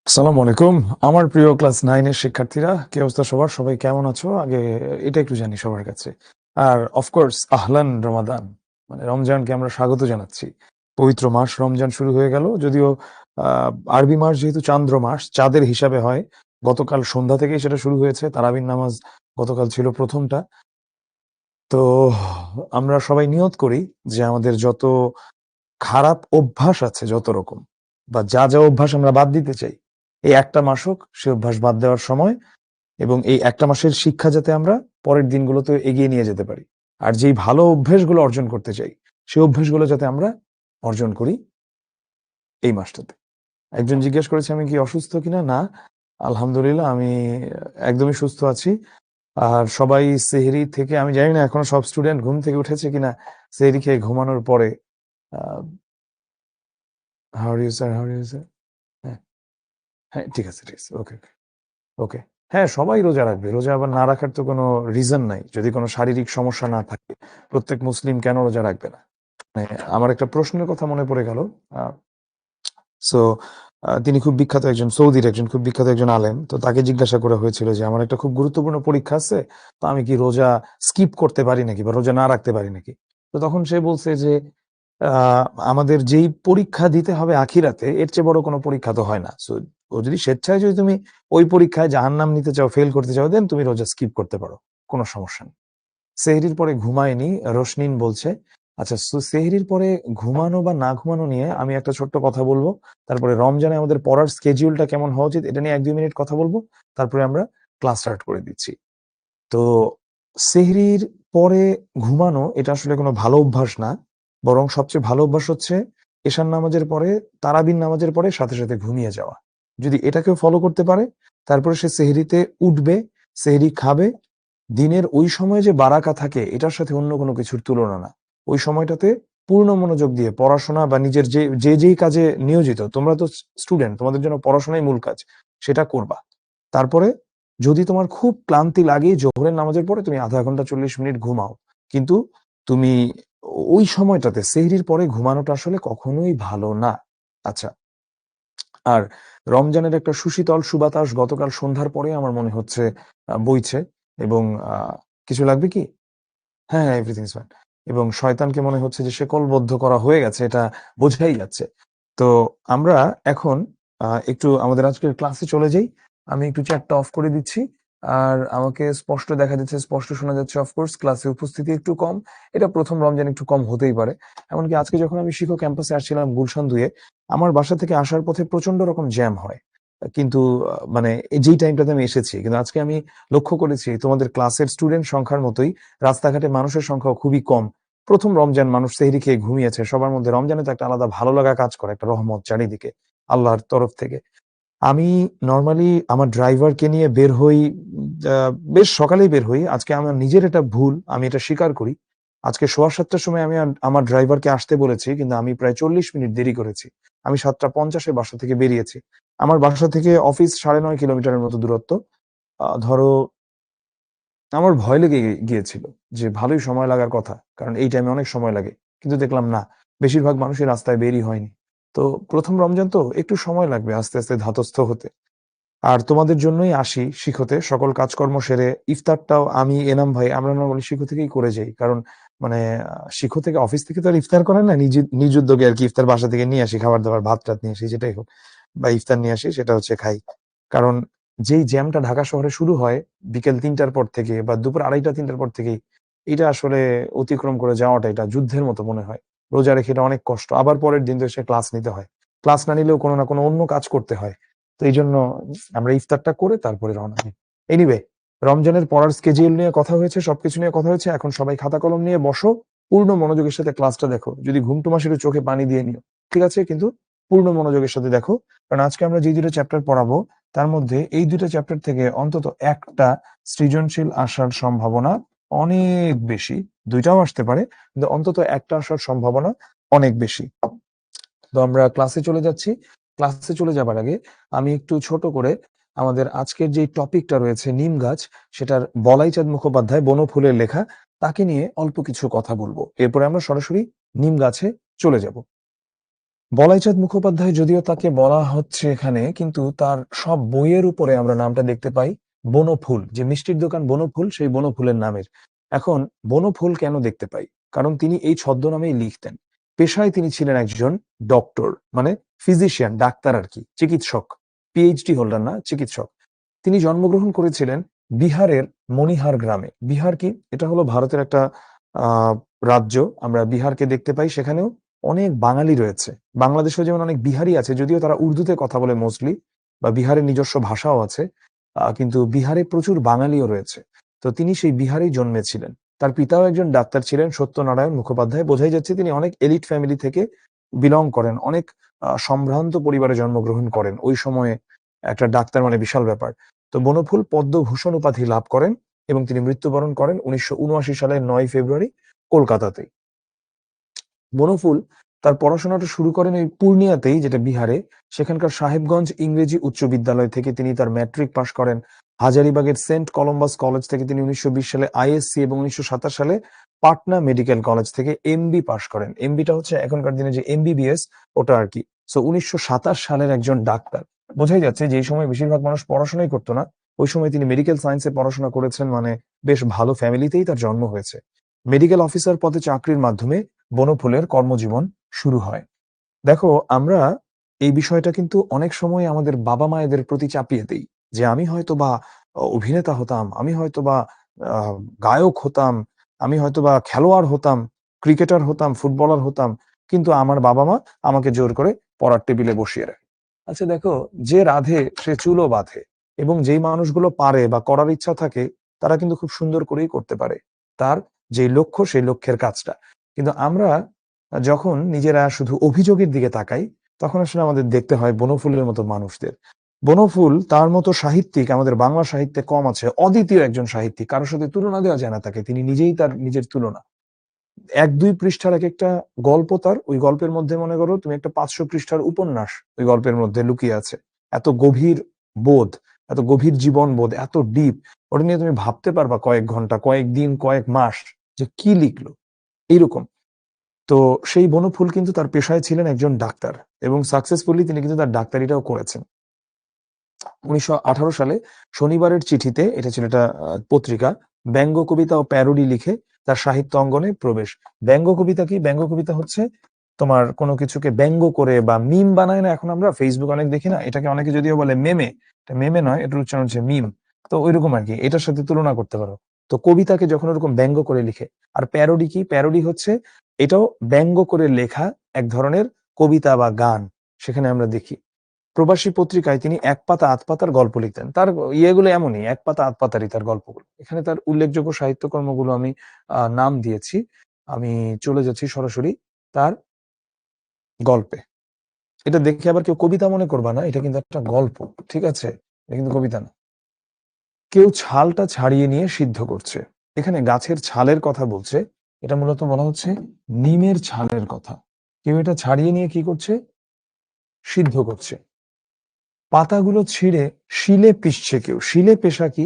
আসসালামু আলাইকুম। আমার প্রিয় ক্লাস 9 এর শিক্ষার্থীরা, কি অবস্থা সবার? সবাই কেমন আছো? আগে এটা একটু জানি সবার কাছে। আর অফ কোর্স আহলান রমাদান। মানে রমজানকে আমরা স্বাগত জানাচ্ছি। পবিত্র মাস রমজান শুরু হয়ে গেল। যদিও আ আরবি মাস যেহেতু চান্দ্র মাস, চাঁদের হিসাবে হয়। গতকাল সন্ধ্যা থেকেই সেটা শুরু হয়েছে। তারাবির নামাজ গতকাল ছিল ১ম টা। তো আমরা সবাই নিয়ত করি যে আমাদের যত খারাপ অভ্যাস আছে যত রকম বা যা অভ্যাস আমরা বাদ দিতে চাই, এই একটা মাস হোক সে অভ্যাস বাদ দেওয়ার সময় এবং এই একটা মাসের শিক্ষা যাতে আমরা পরের দিনগুলোতে এগিয়ে নিয়ে যেতে পারি। আর যেই ভালো অভ্যাসগুলো অর্জন করতে চাই, সেই অভ্যাসগুলো যাতে আমরা অর্জন করি এই মাসটাতে। একজন জিজ্ঞেস করেছে আমি কি অসুস্থ কিনা? না, আলহামদুলিল্লাহ আমি একদমই সুস্থ আছি। আর সবাই সেহরি থেকে আমি জানি না এখনো সব স্টুডেন্ট ঘুম থেকে উঠেছে কিনা সেহরি খেয়ে ঘুমানোর পরে। Uh how are you sir? How are you sir? হ্যাঁ, হ্যাঁ, ঠিক আছে, ঠিক আছে। ওকে, ওকে, ওকে। হ্যাঁ, সবাই রোজা রাখবে। রোজা আবার না রাখার তো কোনো রিজন নাই। যদি কোনো শারীরিক সমস্যা না থাকে, প্রত্যেক মুসলিম কেন রোজা রাখবে না? মানে আমার একটা প্রশ্নের কথা মনে পড়ে গেল। আ সো তিনি খুব বিখ্যাত একজন সৌদির একজন খুব বিখ্যাত একজন আলেম। তো তাকে জিজ্ঞাসা করা হয়েছিল যে, "আমার একটা খুব গুরুত্বপূর্ণ পরীক্ষা আছে। তো আমি কি রোজা স্কিপ করতে পারি নাকি বা রোজা না রাখতে পারি নাকি?" তো তখন সে বলছে যে, "আ আমাদের যেই পরীক্ষা দিতে হবে আখিরাতে, এর চেয়ে বড় কোনো পরীক্ষা তো হয় না। সো ও যদি স্বেচ্ছায় যদি তুমি ওই পরীক্ষায় জাহান্নাম নিতে চাও, ফেইল করতে চাও, দেন তুমি রোজা স্কিপ করতে পারো। কোনো সমস্যা নেই।" সেহরির পরে ঘুমায়নি। রোশনিন বলছে, আচ্ছা সেহরির পরে ঘুমানো বা না ঘুমানো নিয়ে আমি একটা ছোট্ট কথা বলব। তারপরে রমজানে আমাদের পড়ার শিডিউলটা কেমন হওয়া উচিত এটা নিয়ে ১-২ মিনিট কথা বলব। তারপরে আমরা ক্লাস স্টার্ট করে দিচ্ছি। তো সেহরির পরে ঘুমানো এটা আসলে কোনো ভালো অভ্যাস না। বরং সবচেয়ে ভালো অভ্যাস হচ্ছে এশার নামাজের পরে, তারাবির নামাজের পরে সাথে ঘুমিয়ে যাওয়া। যদি এটা কেউ ফলো করতে পারে, তারপরে সে সেহরিতে উঠবে, সেহরি খাবে। দিনের ওই সময়ে যে বারাকা থাকে এটার সাথে অন্য কোনো কিছুর তুলনা না। ওই সময়টাতে পূর্ণ মনোযোগ দিয়ে পড়াশোনা বা নিজের যেই কাজে নিয়োজিত, তোমরা তো স্টুডেন্ট, তোমাদের জন্য পড়াশোনাই মূল কাজ। সেটা করবা। তারপরে যদি তোমার খুব ক্লান্তি লাগে জোহরের নামাজের পরে তুমি ০.৫ ঘন্টা ৪০ মিনিট ঘুমাও। কিন্তু তুমি ওই সময়টাতে সেহরির পরে ঘুমানোটা আসলে কখনোই ভালো না। আচ্ছা। আর রমজানের একটা সুশীতল সুবাতাস গতকাল সন্ধ্যার পরে আমার মনে হচ্ছে বইছে এবং আ কিছু লাগবে কি? হ্যাঁ, হ্যাঁ, এভরিথিং ইস ফাইন। এবং শয়তানকে মনে হচ্ছে যে শেকলবদ্ধ করা হয়ে গেছে এটা বোঝাই যাচ্ছে। তো আমরা এখন একটু আমাদের আজকের ক্লাসে চলে যাই। আমি একটু চ্যাটটা অফ করে দিচ্ছি। আর আমাকে স্পষ্ট দেখা যাচ্ছে, স্পষ্ট শোনা যাচ্ছে। অফ কোর্স ক্লাসে উপস্থিতি একটু কম। এটা ১ম রমজান একটু কম হতেই পারে। এমনকি আজকে যখন আমি শিক্ষক ক্যাম্পাসে আসছিলাম গুলশান ২ এ, আমার বাসা থেকে আসার পথে প্রচন্ড রকম জ্যাম হয়। কিন্তু মানে যেই টাইমটাতে আমি এসেছি। কিন্তু আজকে আমি লক্ষ্য করেছি তোমাদের ক্লাসের স্টুডেন্ট সংখ্যার মতোই রাস্তাঘাটে মানুষের সংখ্যাও খুবই কম। ১ম রমজান মানুষ সেহরি খেয়ে ঘুমিয়েছে। সবার মধ্যে রমজানে তো একটা আলাদা ভালো লাগা কাজ করে, একটা রহমত চারিদিকে আল্লাহর তরফ থেকে। আমি নরমালি আমার ড্রাইভারকে নিয়ে বের হই, আ বেশ সকালেই বের হই। আজকে আমার নিজের এটা ভুল, আমি এটা স্বীকার করি। আজকে ৭:৩০ সময় আমি আমার ড্রাইভারকে আসতে বলেছি, কিন্তু আমি প্রায় ৪০ মিনিট দেরি করেছি। আমি ৭:৫০ এ বাসা থেকে বেরিয়েছি। আমার বাসা থেকে অফিস ৯.৫ কিলোমিটারের মতো দূরত্ব। ধরো আমার ভয় লেগে গিয়েছিল যে ভালোই সময় লাগার কথা। কারণ এই টাইমে অনেক সময় লাগে। কিন্তু দেখলাম না, বেশিরভাগ মানুষই রাস্তায় বেরই হয়নি। তো ১ম রমজান তো একটু সময় লাগবে আস্তে ধাতস্থ হতে। আর তোমাদের জন্যই আসি শিখতে। সকল কাজকর্ম সেরে ইফতারটাও আমি, এনাম ভাই আমরা নরমালি শিখো থেকেই করে যাই। কারণ মানে শিখো থেকে অফিস থেকে তো আর ইফতার করায় না। নিজ উদ্যোগে আরকি ইফতার বাসা থেকে নিয়ে আসি। খাবার-দাবার ভাত-টাত নিয়ে আসি যেটাই হোক। বা ইফতার নিয়ে আসি সেটা হচ্ছে খাই। কারণ যেই জ্যামটা ঢাকা শহরে শুরু হয় বিকেল ৩ টার পর থেকে বা দুপুর ২:৩০ টার পর থেকেই, এটা আসলে অতিক্রম করে যাওয়াটা এটা যুদ্ধের মতো মনে হয়। রোজা রেখে এটা অনেক কষ্ট। আবার পরের দিন তো এসে ক্লাস নিতে হয়। ক্লাস না নিলেও কোনো না কোনো অন্য কাজ করতে হয়। তো এইজন্য আমরা ইফতারটা করে তারপরে রওনা দিই। এনিওয়ে, রমজানের পড়ার স্কেডিউল নিয়ে কথা হয়েছে, সবকিছু নিয়ে কথা হয়েছে। এখন সবাই খাতা কলম নিয়ে বসো। পূর্ণ মনোযোগের সাথে ক্লাসটা দেখো। যদি ঘুম-টুম আসে একটু চোখে পানি দিয়ে নিও। ঠিক আছে? কিন্তু পূর্ণ মনোযোগের সাথে দেখো। কারণ আজকে আমরা যে ২ টা চ্যাপ্টার পড়াবো, তার মধ্যে এই ২ টা চ্যাপ্টার থেকে অন্তত একটা সৃজনশীল আসার সম্ভাবনা অনেক বেশি। ২ টাও আসতে পারে। কিন্তু অন্তত একটা আসার সম্ভাবনা অনেক বেশি। তো আমরা ক্লাসে চলে যাচ্ছি। ক্লাসে চলে যাবার আগে আমি একটু ছোট করে আমাদের আজকের যেই টপিকটা রয়েছে নিম গাছ, সেটার বলাইচাঁদ মুখোপাধ্যায় বনফুলের লেখা, তাকে নিয়ে অল্প কিছু কথা বলব। এরপরে আমরা সরাসরি নিম গাছে চলে যাব। বলাইচাঁদ মুখোপাধ্যায় যদিও তাকে বলা হচ্ছে এখানে, কিন্তু তার সব বইয়ের উপরে আমরা নামটা দেখতে পাই বনফুল, যে মিষ্টির দোকান বনফুল, সেই বনফুলের নামের। এখন বনফুল কেন দেখতে পাই? কারণ তিনি এই ছদ্মনামেই লিখতেন। পেশায় তিনি ছিলেন একজন ডক্টর, মানে ফিজিশিয়ান, ডাক্তার আর কি, চিকিৎসক। পিএইচডি হোল্ডার না, চিকিৎসক। তিনি জন্মগ্রহণ করেছিলেন বিহারের মণিহার গ্রামে। বিহার কি? এটা হলো ভারতের একটা আহ রাজ্য। আমরা বিহারকে দেখতে পাই, সেখানেও অনেক বাঙালি রয়েছে। বাংলাদেশেও যেমন অনেক বিহারি আছে, যদিও তারা উর্দুতে কথা বলে মোস্টলি, বা বিহারের নিজস্ব ভাষাও আছে, কিন্তু বিহারে প্রচুর বাঙালিও রয়েছে। তো তিনি সেই বিহারেই জন্মেছিলেন। তার পিতাও একজন ডাক্তার ছিলেন, সত্যনারায়ণ মুখোপাধ্যায়। বোঝাই যাচ্ছে তিনি অনেক এলিট ফ্যামিলি থেকে বিলং করেন, অনেক সম্ভ্রান্ত পরিবারে জন্মগ্রহণ করেন। ওই সময়ে একটা ডাক্তার মানে বিশাল ব্যাপার। তো বনফুল পদ্মভূষণ উপাধি লাভ করেন এবং তিনি মৃত্যুবরণ করেন 1979 সালের 9 ফেব্রুয়ারি কলকাতাতে। বনফুল তার পড়াশোনাটা শুরু করেন ওই পূর্ণিয়াতেই, যেটা বিহারে। সেখানকার সাহেবগঞ্জ ইংরেজি উচ্চ বিদ্যালয় থেকে তিনি তার ম্যাট্রিক পাশ করেন। হাজারিবাগের সেন্ট কলম্বাস কলেজ থেকে তিনি 1920 সালে আইএসসি এবং 1927 সালে পাটনা মেডিকেল কলেজ থেকে এমবি পাশ করেন। এমবিটা হচ্ছে এখনকার দিনে যে এমবিবিএস, ওটা আর কি। সো 1927 সালের একজন ডাক্তার। বোঝাই যাচ্ছে যে এই সময় বেশিরভাগ মানুষ পড়াশোনাই করতো না, ওই সময় তিনি মেডিকেল সায়েন্সে পড়াশোনা করেছেন, মানে বেশ ভালো ফ্যামিলিতেই তার জন্ম হয়েছে। মেডিকেল অফিসার পদে চাকরির মাধ্যমে বনফুলের কর্মজীবন শুরু হয়। দেখো, আমরা এই বিষয়টা কিন্তু অনেক সময় আমাদের বাবা মায়েদের প্রতি চাপিয়ে দেই, যে আমি হয়তো বা অভিনেতা হতাম, আমি হয়তো বা গায়ক হতাম, আমি হয়তো বা খেলোয়াড় হতাম, ক্রিকেটার হতাম, ফুটবলার হতাম, কিন্তু আমার বাবা মা আমাকে জোর করে পড়ার টেবিলে বসিয়ে রাখে। আচ্ছা দেখো, যে রাধে সে চুলও বাঁধে, এবং যেই মানুষগুলো পারে বা করার ইচ্ছা থাকে, তারা কিন্তু খুব সুন্দর করেই করতে পারে তার যে লক্ষ্য, সেই লক্ষ্যের কাজটা। কিন্তু আমরা যখন নিজেরা শুধু অভিযোগের দিকে তাকাই, তখন আসলে আমাদের দেখতে হয় বনফুলের মতো মানুষদের। বনফুল তার মতো সাহিত্যিক আমাদের বাংলা সাহিত্যে কম আছে। অদ্বিতীয় একজন সাহিত্যিক, কারোর সাথে তুলনা দেওয়া যায় না তাকে। তিনি নিজেই তার নিজের তুলনা। 1-2 পৃষ্ঠার এক একটা গল্প তার, ওই গল্পের মধ্যে মনে করো তুমি একটা 500 পৃষ্ঠার উপন্যাস ওই গল্পের মধ্যে লুকিয়ে আছে। এত গভীর বোধ, এত গভীর জীবন বোধ, এত ডিপ। ওটা নিয়ে তুমি ভাবতে পারবা কয়েক ঘন্টা, কয়েক দিন, কয়েক মাস, যে কি লিখলো এইরকম। তো সেই বনফুল কিন্তু তার পেশায় ছিলেন একজন ডাক্তার, এবং সাকসেসফুলি তিনি কিন্তু তার ডাক্তারিটাও করেছেন। 1918 সালে শনিবারের চিঠিতে, এটা ছিল একটা পত্রিকা, ব্যঙ্গ কবিতা ও প্যারোডি লিখে তার সাহিত্য অঙ্গনে প্রবেশ। ব্যঙ্গ কবিতা কি? ব্যঙ্গ কবিতা হচ্ছে তোমার কোনো কিছুকে ব্যঙ্গ করে বা মিম বানায় না, এখন আমরা ফেসবুক অনেক দেখি না, এটাকে অনেকে যদিও বলে মেমে, এটা মেমে নয়, এটার উচ্চারণ হচ্ছে মিম। তো ওইরকম আর কি, এটার সাথে তুলনা করতে পারো। তো কবিতাকে যখন ওরকম ব্যঙ্গ করে লিখে। আর প্যারোডি কি? প্যারোডি হচ্ছে এটাও ব্যঙ্গ করে লেখা এক ধরনের কবিতা বা গান, সেখানে আমরা দেখি। প্রবাসী পত্রিকায় তিনি 1 পাতা 8 পাতার গল্প লিখতেন। তার ইয়েগুলো এমনই, 1 পাতা 8 পাতারই তার গল্পগুলো। এখানে তার উল্লেখযোগ্য সাহিত্যকর্মগুলো আমি নাম দিয়েছি। আমি চলে যাচ্ছি সরাসরি তার গল্পে। এটা দেখে আবার কেউ কবিতা মনে করবা না, এটা কিন্তু একটা গল্প, ঠিক আছে? এটা কিন্তু কবিতা না। কেউ ছালটা ছাড়িয়ে নিয়ে সিদ্ধ করছে। এখানে গাছের ছালের কথা বলছে। এটা মূলত বলা হচ্ছে নিমের ছালের কথা। কেউ এটা ছাড়িয়ে নিয়ে কি করছে? সিদ্ধ করছে। পাতাগুলো ছিঁড়ে শিলে পিষছে কেউ। শিলে পেশা কি?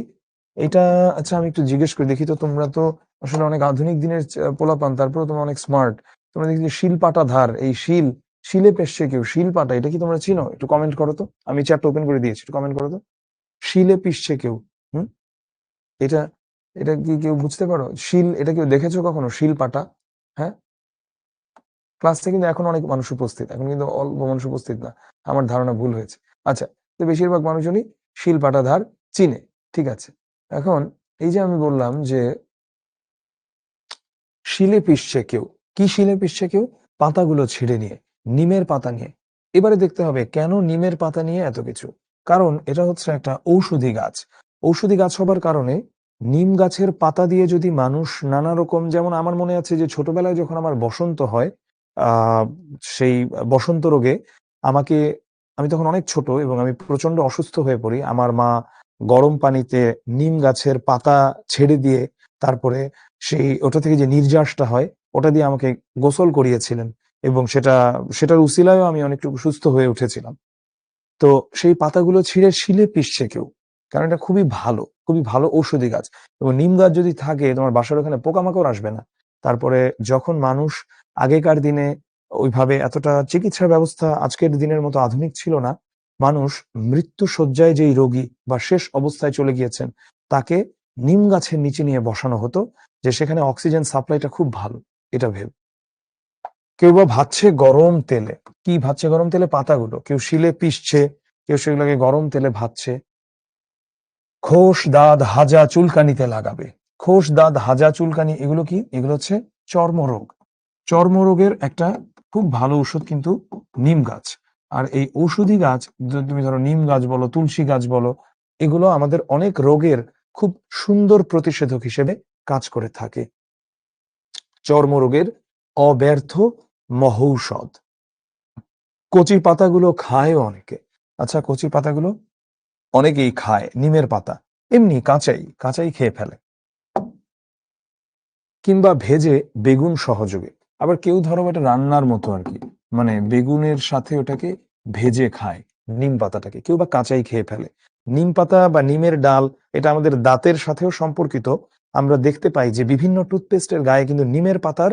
এটা আচ্ছা আমি একটু জিজ্ঞেস করে দেখি তো। তোমরা তো আসলে অনেক আধুনিক দিনের পোলাপান, তারপরে তোমরা অনেক স্মার্ট। তোমরা দেখি যে শিল পাটা ধার, এই শিলে পেষছে কেউ, শিল পাটা, এটা কি তোমরা চিনো? একটু কমেন্ট করো তো। আমি চ্যাটটা ওপেন করে দিয়েছি, একটু কমেন্ট করো তো। শিলে পিষছে কেউ। হুম এটা এটা কি কেউ বুঝতে পারো? এটা কেউ দেখেছো কখনো? শিল পাটা? হ্যাঁ, ক্লাসে কিন্তু এখন অনেক মানুষ উপস্থিত, এখন কিন্তু অল্প মানুষ উপস্থিত না। আমার ধারণা ভুল হয়েছে। আচ্ছা, তো বেশিরভাগ মানুষজনই শিল পাটাধার চিনে, ঠিক আছে। এখন এই যে আমি বললাম যে শিলে পিষছে কেউ, কি শিলে পিষছে কেউ? পাতাগুলো ছিঁড়ে নিয়ে, নিমের পাতা নিয়ে। এবারে দেখতে হবে কেন নিমের পাতা নিয়ে এত কিছু। কারণ এটা হচ্ছে একটা ঔষধি গাছ। ঔষধি গাছ হবার কারণে নিম গাছের পাতা দিয়ে যদি মানুষ নানা রকম, যেমন আমার মনে আছে যে ছোটবেলায় যখন আমার বসন্ত হয়, আহ সেই বসন্ত রোগে আমাকে, আমি তখন অনেক ছোট এবং আমি প্রচন্ড অসুস্থ হয়ে পড়ি। আমার মা গরম পানিতে নিম গাছের পাতা ছেড়ে দিয়ে, তারপরে ওটা থেকে যে নির্যাসটা হয়, ওটা দিয়ে আমাকে গোসল করিয়েছিলেন, এবং সেটার উসিলায়ও আমি অনেকটুকু সুস্থ হয়ে উঠেছিলাম। তো সেই পাতাগুলো ছিঁড়ে শিলে পিষছে কেউ, কারণ এটা খুবই ভালো ঔষধি গাছ। এবং নিম গাছ যদি থাকে তোমার বাসার ওখানে, পোকামাকড় আসবে না। তারপরে যখন মানুষ আগেকার দিনে ওইভাবে এতটা চিকিৎসা ব্যবস্থা আজকের দিনের মতো আধুনিক ছিল না। মানুষ মৃত্যু শয্যায় যেই রোগী বা শেষ অবস্থায় চলে গিয়েছেন তাকে নিম গাছের নিচে নিয়ে বসানো হতো, যে সেখানে অক্সিজেন সাপ্লাইটা খুব ভালো, এটা ভেবে। কেউ বা ভাজছে গরম তেলে। কি ভাজছে গরম তেলে? পাতাগুলো। কেউ শিলে পিষছে, কেউ সেগুলোকে গরম তেলে ভাজছে। খোস, দাঁত, হাজা চুলকানিতে লাগাবে। খোস, দাঁত, হাজা চুলকানি, এগুলো কি? এগুলো হচ্ছে চর্মরোগ। চর্মরোগের একটা খুব ভালো ওষুধ কিন্তু নিম গাছ। আর এই ঔষধি গাছ, তুমি ধরো নিম গাছ বলো, তুলসী গাছ বলো, এগুলো আমাদের অনেক রোগের খুব সুন্দর প্রতিষেধক হিসেবে কাজ করে থাকে। চর্মরোগের অব্যর্থ মহৌষধ। কচি পাতাগুলো খায়ও অনেকে। আচ্ছা, কচি পাতাগুলো অনেকেই খায়, নিমের পাতা এমনি কাঁচাই কাঁচাই খেয়ে ফেলে, কিংবা ভেজে বেগুন সহযোগে। আবার কেউ ধরো এটা রান্নার মতো আর কি, মানে বেগুনের সাথে ওটাকে ভেজে খায় নিম পাতাটাকে, কেউ বা কাঁচাই খেয়ে ফেলে। নিম পাতা বা নিমের ডাল এটা আমাদের দাঁতের সাথেও সম্পর্কিত। আমরা দেখতে পাই যে বিভিন্ন টুথপেস্টের গায়ে কিন্তু নিমের পাতার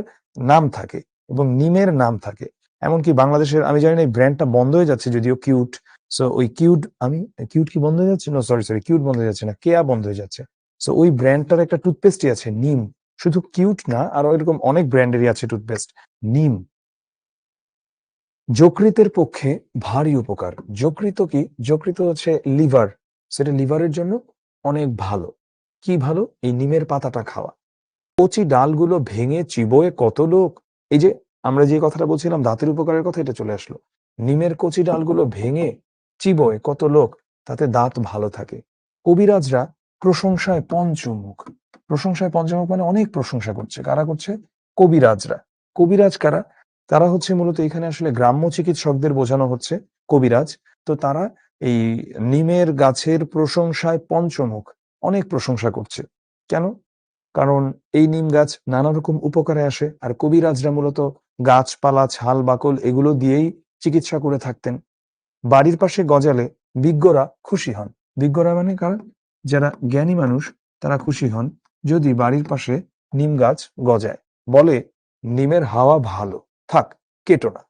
নাম থাকে এবং নিমের নাম থাকে। এমনকি বাংলাদেশের, আমি জানি না এই ব্র্যান্ডটা বন্ধ হয়ে যাচ্ছে যদিও, কিউট। সো ওই কিউট, আমি কিউট কি বন্ধ হয়ে যাচ্ছে? না, সরি সরি, কিউট বন্ধ হয়ে যাচ্ছে না, কেয়া বন্ধ হয়ে যাচ্ছে। সো ওই ব্র্যান্ডটার একটা টুথপেস্টই আছে নিম। শুধু কিউট না, আরো এরকম অনেক ব্র্যান্ডেরই আছে টুথপেস্ট নিম। যকৃতের পক্ষে ভারী উপকার। যকৃত কি? যকৃত হচ্ছে লিভার, সেটা লিভারের জন্য অনেক ভালো। কি ভালো? এই নিমের পাতাটা খাওয়া। কচি ডালগুলো ভেঙে চিবোয়ে কত লোক, এই যে আমরা যে কথাটা বলছিলাম দাঁতের উপকারের কথা, এটা চলে আসলো। নিমের কচি ডালগুলো ভেঙে চিবোয়ে কত লোক, তাতে দাঁত ভালো থাকে। কবিরাজরা প্রশংসায় পঞ্চমুখ। প্রশংসায় পঞ্চমুখ মানে অনেক প্রশংসা করছে। কারা করছে? কবিরাজরা। কবিরাজ কারা? তারা হচ্ছে মূলত, এখানে আসলে গ্রাম্য চিকিৎসকদের বোঝানো হচ্ছে কবিরাজ। তো তারা এই নিমের গাছের প্রশংসায় পঞ্চমুখ, অনেক প্রশংসা করছে। কেন? কারণ এই নিম গাছ নানা রকম উপকারে আসে, আর কবিরাজরা মূলত গাছপালা, ছাল, বাকল এগুলো দিয়েই চিকিৎসা করে থাকতেন। বাড়ির পাশে গজালে বিজ্ঞরা খুশি হন। বিজ্ঞরা মানে কারা? যারা জ্ঞানী মানুষ, তারা খুশি হন যদি বাড়ির পাশে নিম গাছ গজায়। বলে নিমের হাওয়া ভালো, থাক, কেটো না।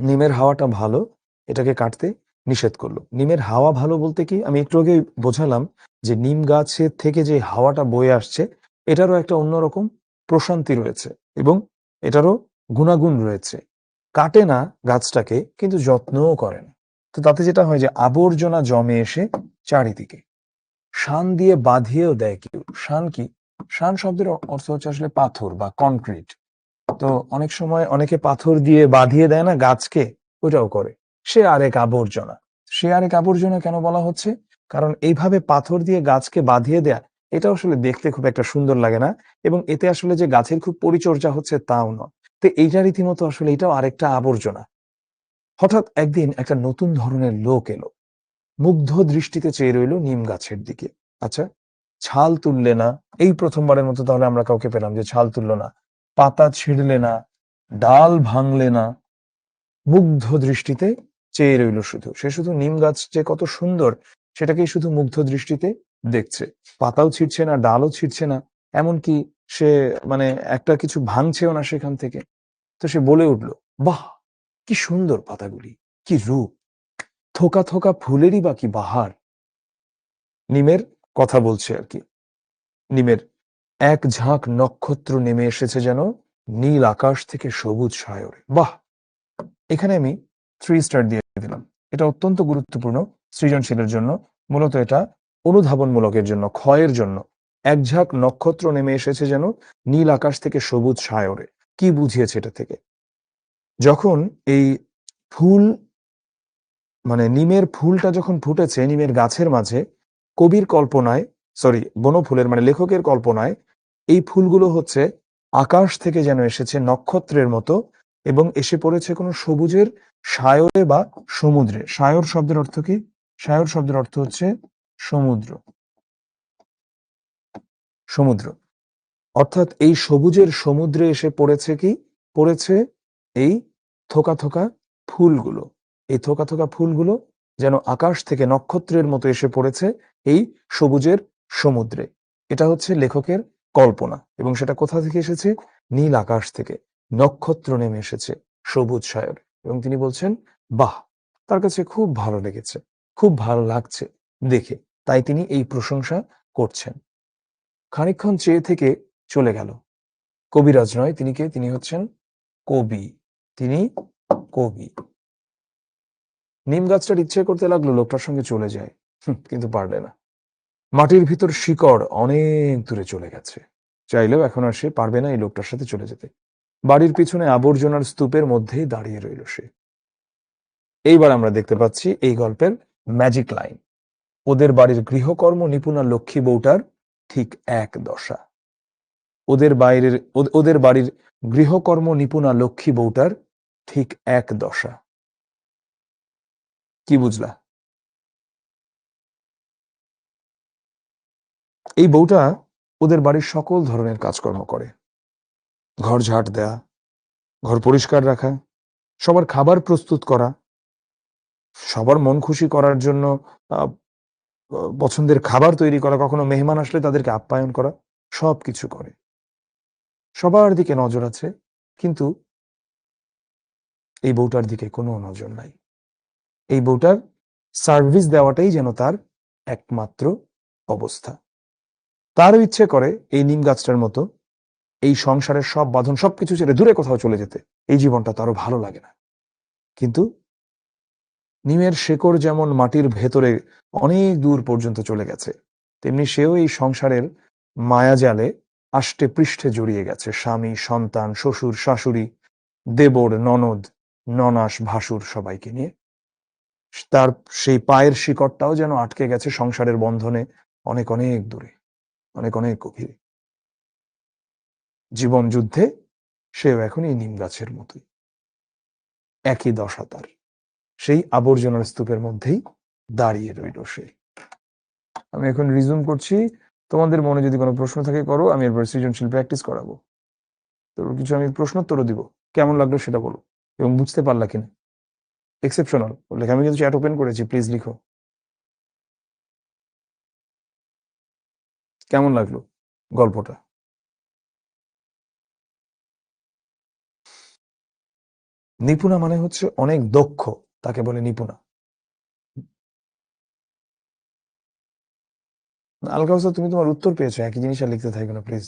নিমের হাওয়াটা ভালো, এটাকে কাটতে নিষেধ করলো। নিমের হাওয়া ভালো বলতে কি? আমি একটু আগে বোঝালাম যে নিম গাছের থেকে যে হাওয়াটা বয়ে আসছে, এটারও একটা অন্যরকম প্রশান্তি রয়েছে এবং এটারও গুণাগুণ রয়েছে। কাটে না গাছটাকে, কিন্তু যত্নও করে না। তো তাতে যেটা হয় যে আবর্জনা জমে এসে চারিদিকে। শান দিয়ে বাঁধিয়েও দেয় কেউ। শান কি? শান শব্দের অর্থ হচ্ছে আসলে পাথর বা কনক্রিট। তো অনেক সময় অনেকে পাথর দিয়ে বাঁধিয়ে দেয় না গাছকে, ওইটাও করে। সে আরেক আবর্জনা। সে আরেক আবর্জনা কেন বলা হচ্ছে? কারণ এইভাবে পাথর দিয়ে গাছকে বাঁধিয়ে দেয়া, এটা আসলে দেখতে খুব একটা সুন্দর লাগে না, এবং এতে আসলে যে গাছের খুব পরিচর্যা হচ্ছে তাও নয়। তো এইটা রীতিমতো আসলে এটাও আরেকটা আবর্জনা। হঠাৎ একদিন একটা নতুন ধরনের লোক এলো, মুগ্ধ দৃষ্টিতে চেয়ে রইল নিম গাছের দিকে। আচ্ছা, ছাল তুললে না, এই প্রথমবারের মতো তাহলে আমরা কাউকে পেলাম যে ছাল তুললো না, পাতা ছিঁড়লে না, ডাল ভাঙলে না, মুগ্ধ দৃষ্টিতে চেয়ে রইল শুধু। সে শুধু নিম গাছ যে কত সুন্দর সেটাকেই শুধু মুগ্ধ দৃষ্টিতে দেখছে। পাতাও ছিঁড়ছে না, ডালও ছিঁড়ছে না, এমনকি সে মানে একটা কিছু ভাঙছেও না সেখান থেকে। তো সে বলে উঠল, বাহ, কি সুন্দর পাতাগুলি, কি রূপ, থোকা থোকা ফুলেরই বা কি বাহার। নিমের কথা বলছে আর কি। নিমের এক ঝাঁক নক্ষত্র নেমে এসেছে যেন নীল আকাশ থেকে সবুজ সায়রে। বাহ, এখানে আমি 3 স্টার দিয়ে দিলাম। এটা অত্যন্ত গুরুত্বপূর্ণ সৃজনশীলের জন্য। মূলত এটা অনুধাবনমূলকের জন্য, ক্ষয়ের জন্য। এক ঝাঁক নক্ষত্র নেমে এসেছে যেন নীল আকাশ থেকে সবুজ সায়রে। কি বুঝিয়েছে এটা থেকে? যখন এই ফুল, মানে নিমের ফুলটা যখন ফুটেছে নিমের গাছের মাঝে, কবির কল্পনায়, সরি, বনফুলের মানে লেখকের কল্পনায়, এই ফুলগুলো হচ্ছে আকাশ থেকে যেন এসেছে নক্ষত্রের মতো, এবং এসে পড়েছে কোনো সবুজের সায়রে বা সমুদ্রে। সায়র শব্দের অর্থ কি? সায়র শব্দের অর্থ হচ্ছে সমুদ্র। সমুদ্র অর্থাৎ এই সবুজের সমুদ্রে এসে পড়েছে কি? পড়েছে এই থোকা থোকা ফুলগুলো। এই থোকা থোকা ফুলগুলো যেন আকাশ থেকে নক্ষত্রের মতো এসে পড়েছে এই সবুজের সমুদ্রে। এটা হচ্ছে লেখকের কল্পনা, এবং সেটা কোথা থেকে এসেছে? নীল আকাশ থেকে নক্ষত্র নেমে এসেছে। সবুজ সায়র, এবং তিনি বলছেন বাহ, তার কাছে খুব ভালো লেগেছে, খুব ভালো লাগছে দেখে, তাই তিনি এই প্রশংসা করছেন। খানিকক্ষণ চেয়ে থেকে চলে গেল। কবিরাজ নয়, তিনি কে? তিনি হচ্ছেন কবি। তিনি কবি। নিম গাছটার ইচ্ছে করতে লাগলো লোকটার সঙ্গে চলে যায়, কিন্তু পারলে না। মাটির ভিতর শিকড় অনেক দূরে চলে গেছে, চাইলেও এখন আর সে পারবে না এই লোকটার সাথে চলে যেতে। বাড়ির পিছনে আবর্জনার স্তূপের মধ্যেই দাঁড়িয়ে রইল সে। এইবার আমরা দেখতে পাচ্ছি এই গল্পের ম্যাজিক লাইন। ওদের বাড়ির গৃহকর্ম নিপুণা লক্ষ্মী বউটার ঠিক এক দশা। ওদের বাড়ির গৃহকর্ম নিপুণা লক্ষ্মী বউটার ঠিক এক দশা। কি বুঝলা? এই বউটা ওদের বাড়ির সকল ধরনের কাজকর্ম করে। ঘর ঝাড় দেয়া, ঘর পরিষ্কার রাখা, সবার খাবার প্রস্তুত করা, সবার মন খুশি করার জন্য পছন্দের খাবার তৈরি করা, কখনো মেহমান আসলে তাদেরকে আপ্যায়ন করা, সবকিছু করে। সবার দিকে নজর আছে, কিন্তু এই বউটার দিকে কোনো নজর নাই। এই বউটার সার্ভিস দেওয়াটাই যেন তার একমাত্র অবস্থা। তারও ইচ্ছে করে এই নিম গাছটার মতো এই সংসারের সব বাঁধন সবকিছু ছেড়ে দূরে কোথাও চলে যেতে, এই জীবনটা তারও ভালো লাগে না। কিন্তু নিমের শেকড় যেমন মাটির ভেতরে অনেক দূর পর্যন্ত চলে গেছে, তেমনি সেও এই সংসারের মায়াজালে আষ্টে পৃষ্ঠে জড়িয়ে গেছে, স্বামী, সন্তান, শ্বশুর, শাশুড়ি, দেবর, ননদ, ননাস, ভাসুর সবাইকে নিয়ে। তার সেই পায়ের শিকড়টাও যেন আটকে গেছে সংসারের বন্ধনে অনেক অনেক দূরে, অনেক অনেক গভীরে। জীবন যুদ্ধে সেও এখন এই নিম গাছের মতোই, একই দশা তার। সেই আবর্জনার স্তূপের মধ্যেই দাঁড়িয়ে রইল সে। আমি এখন রিজুম করছি, তোমাদের মনে যদি কোনো প্রশ্ন থাকে করো, আমি এরপর সৃজনশীল প্র্যাকটিস করাবো। তো কিছু আমি প্রশ্নোত্তরও দিব, কেমন লাগলো সেটা বলো, এবং বুঝতে পারলা কিনা। এক্সেপশনাল লেখা, আমি কিন্তু চ্যাট ওপেন করেছি, প্লিজ লিখো কেমন লাগলো গল্পটা। নিপুণা মানে হচ্ছে অনেক দক্ষ, তাকে বলে নিপুণা। আল কাউসার, তুমি তোমার উত্তর পেয়েছো, একই জিনিস আর লিখতে থাকবে না প্লিজ।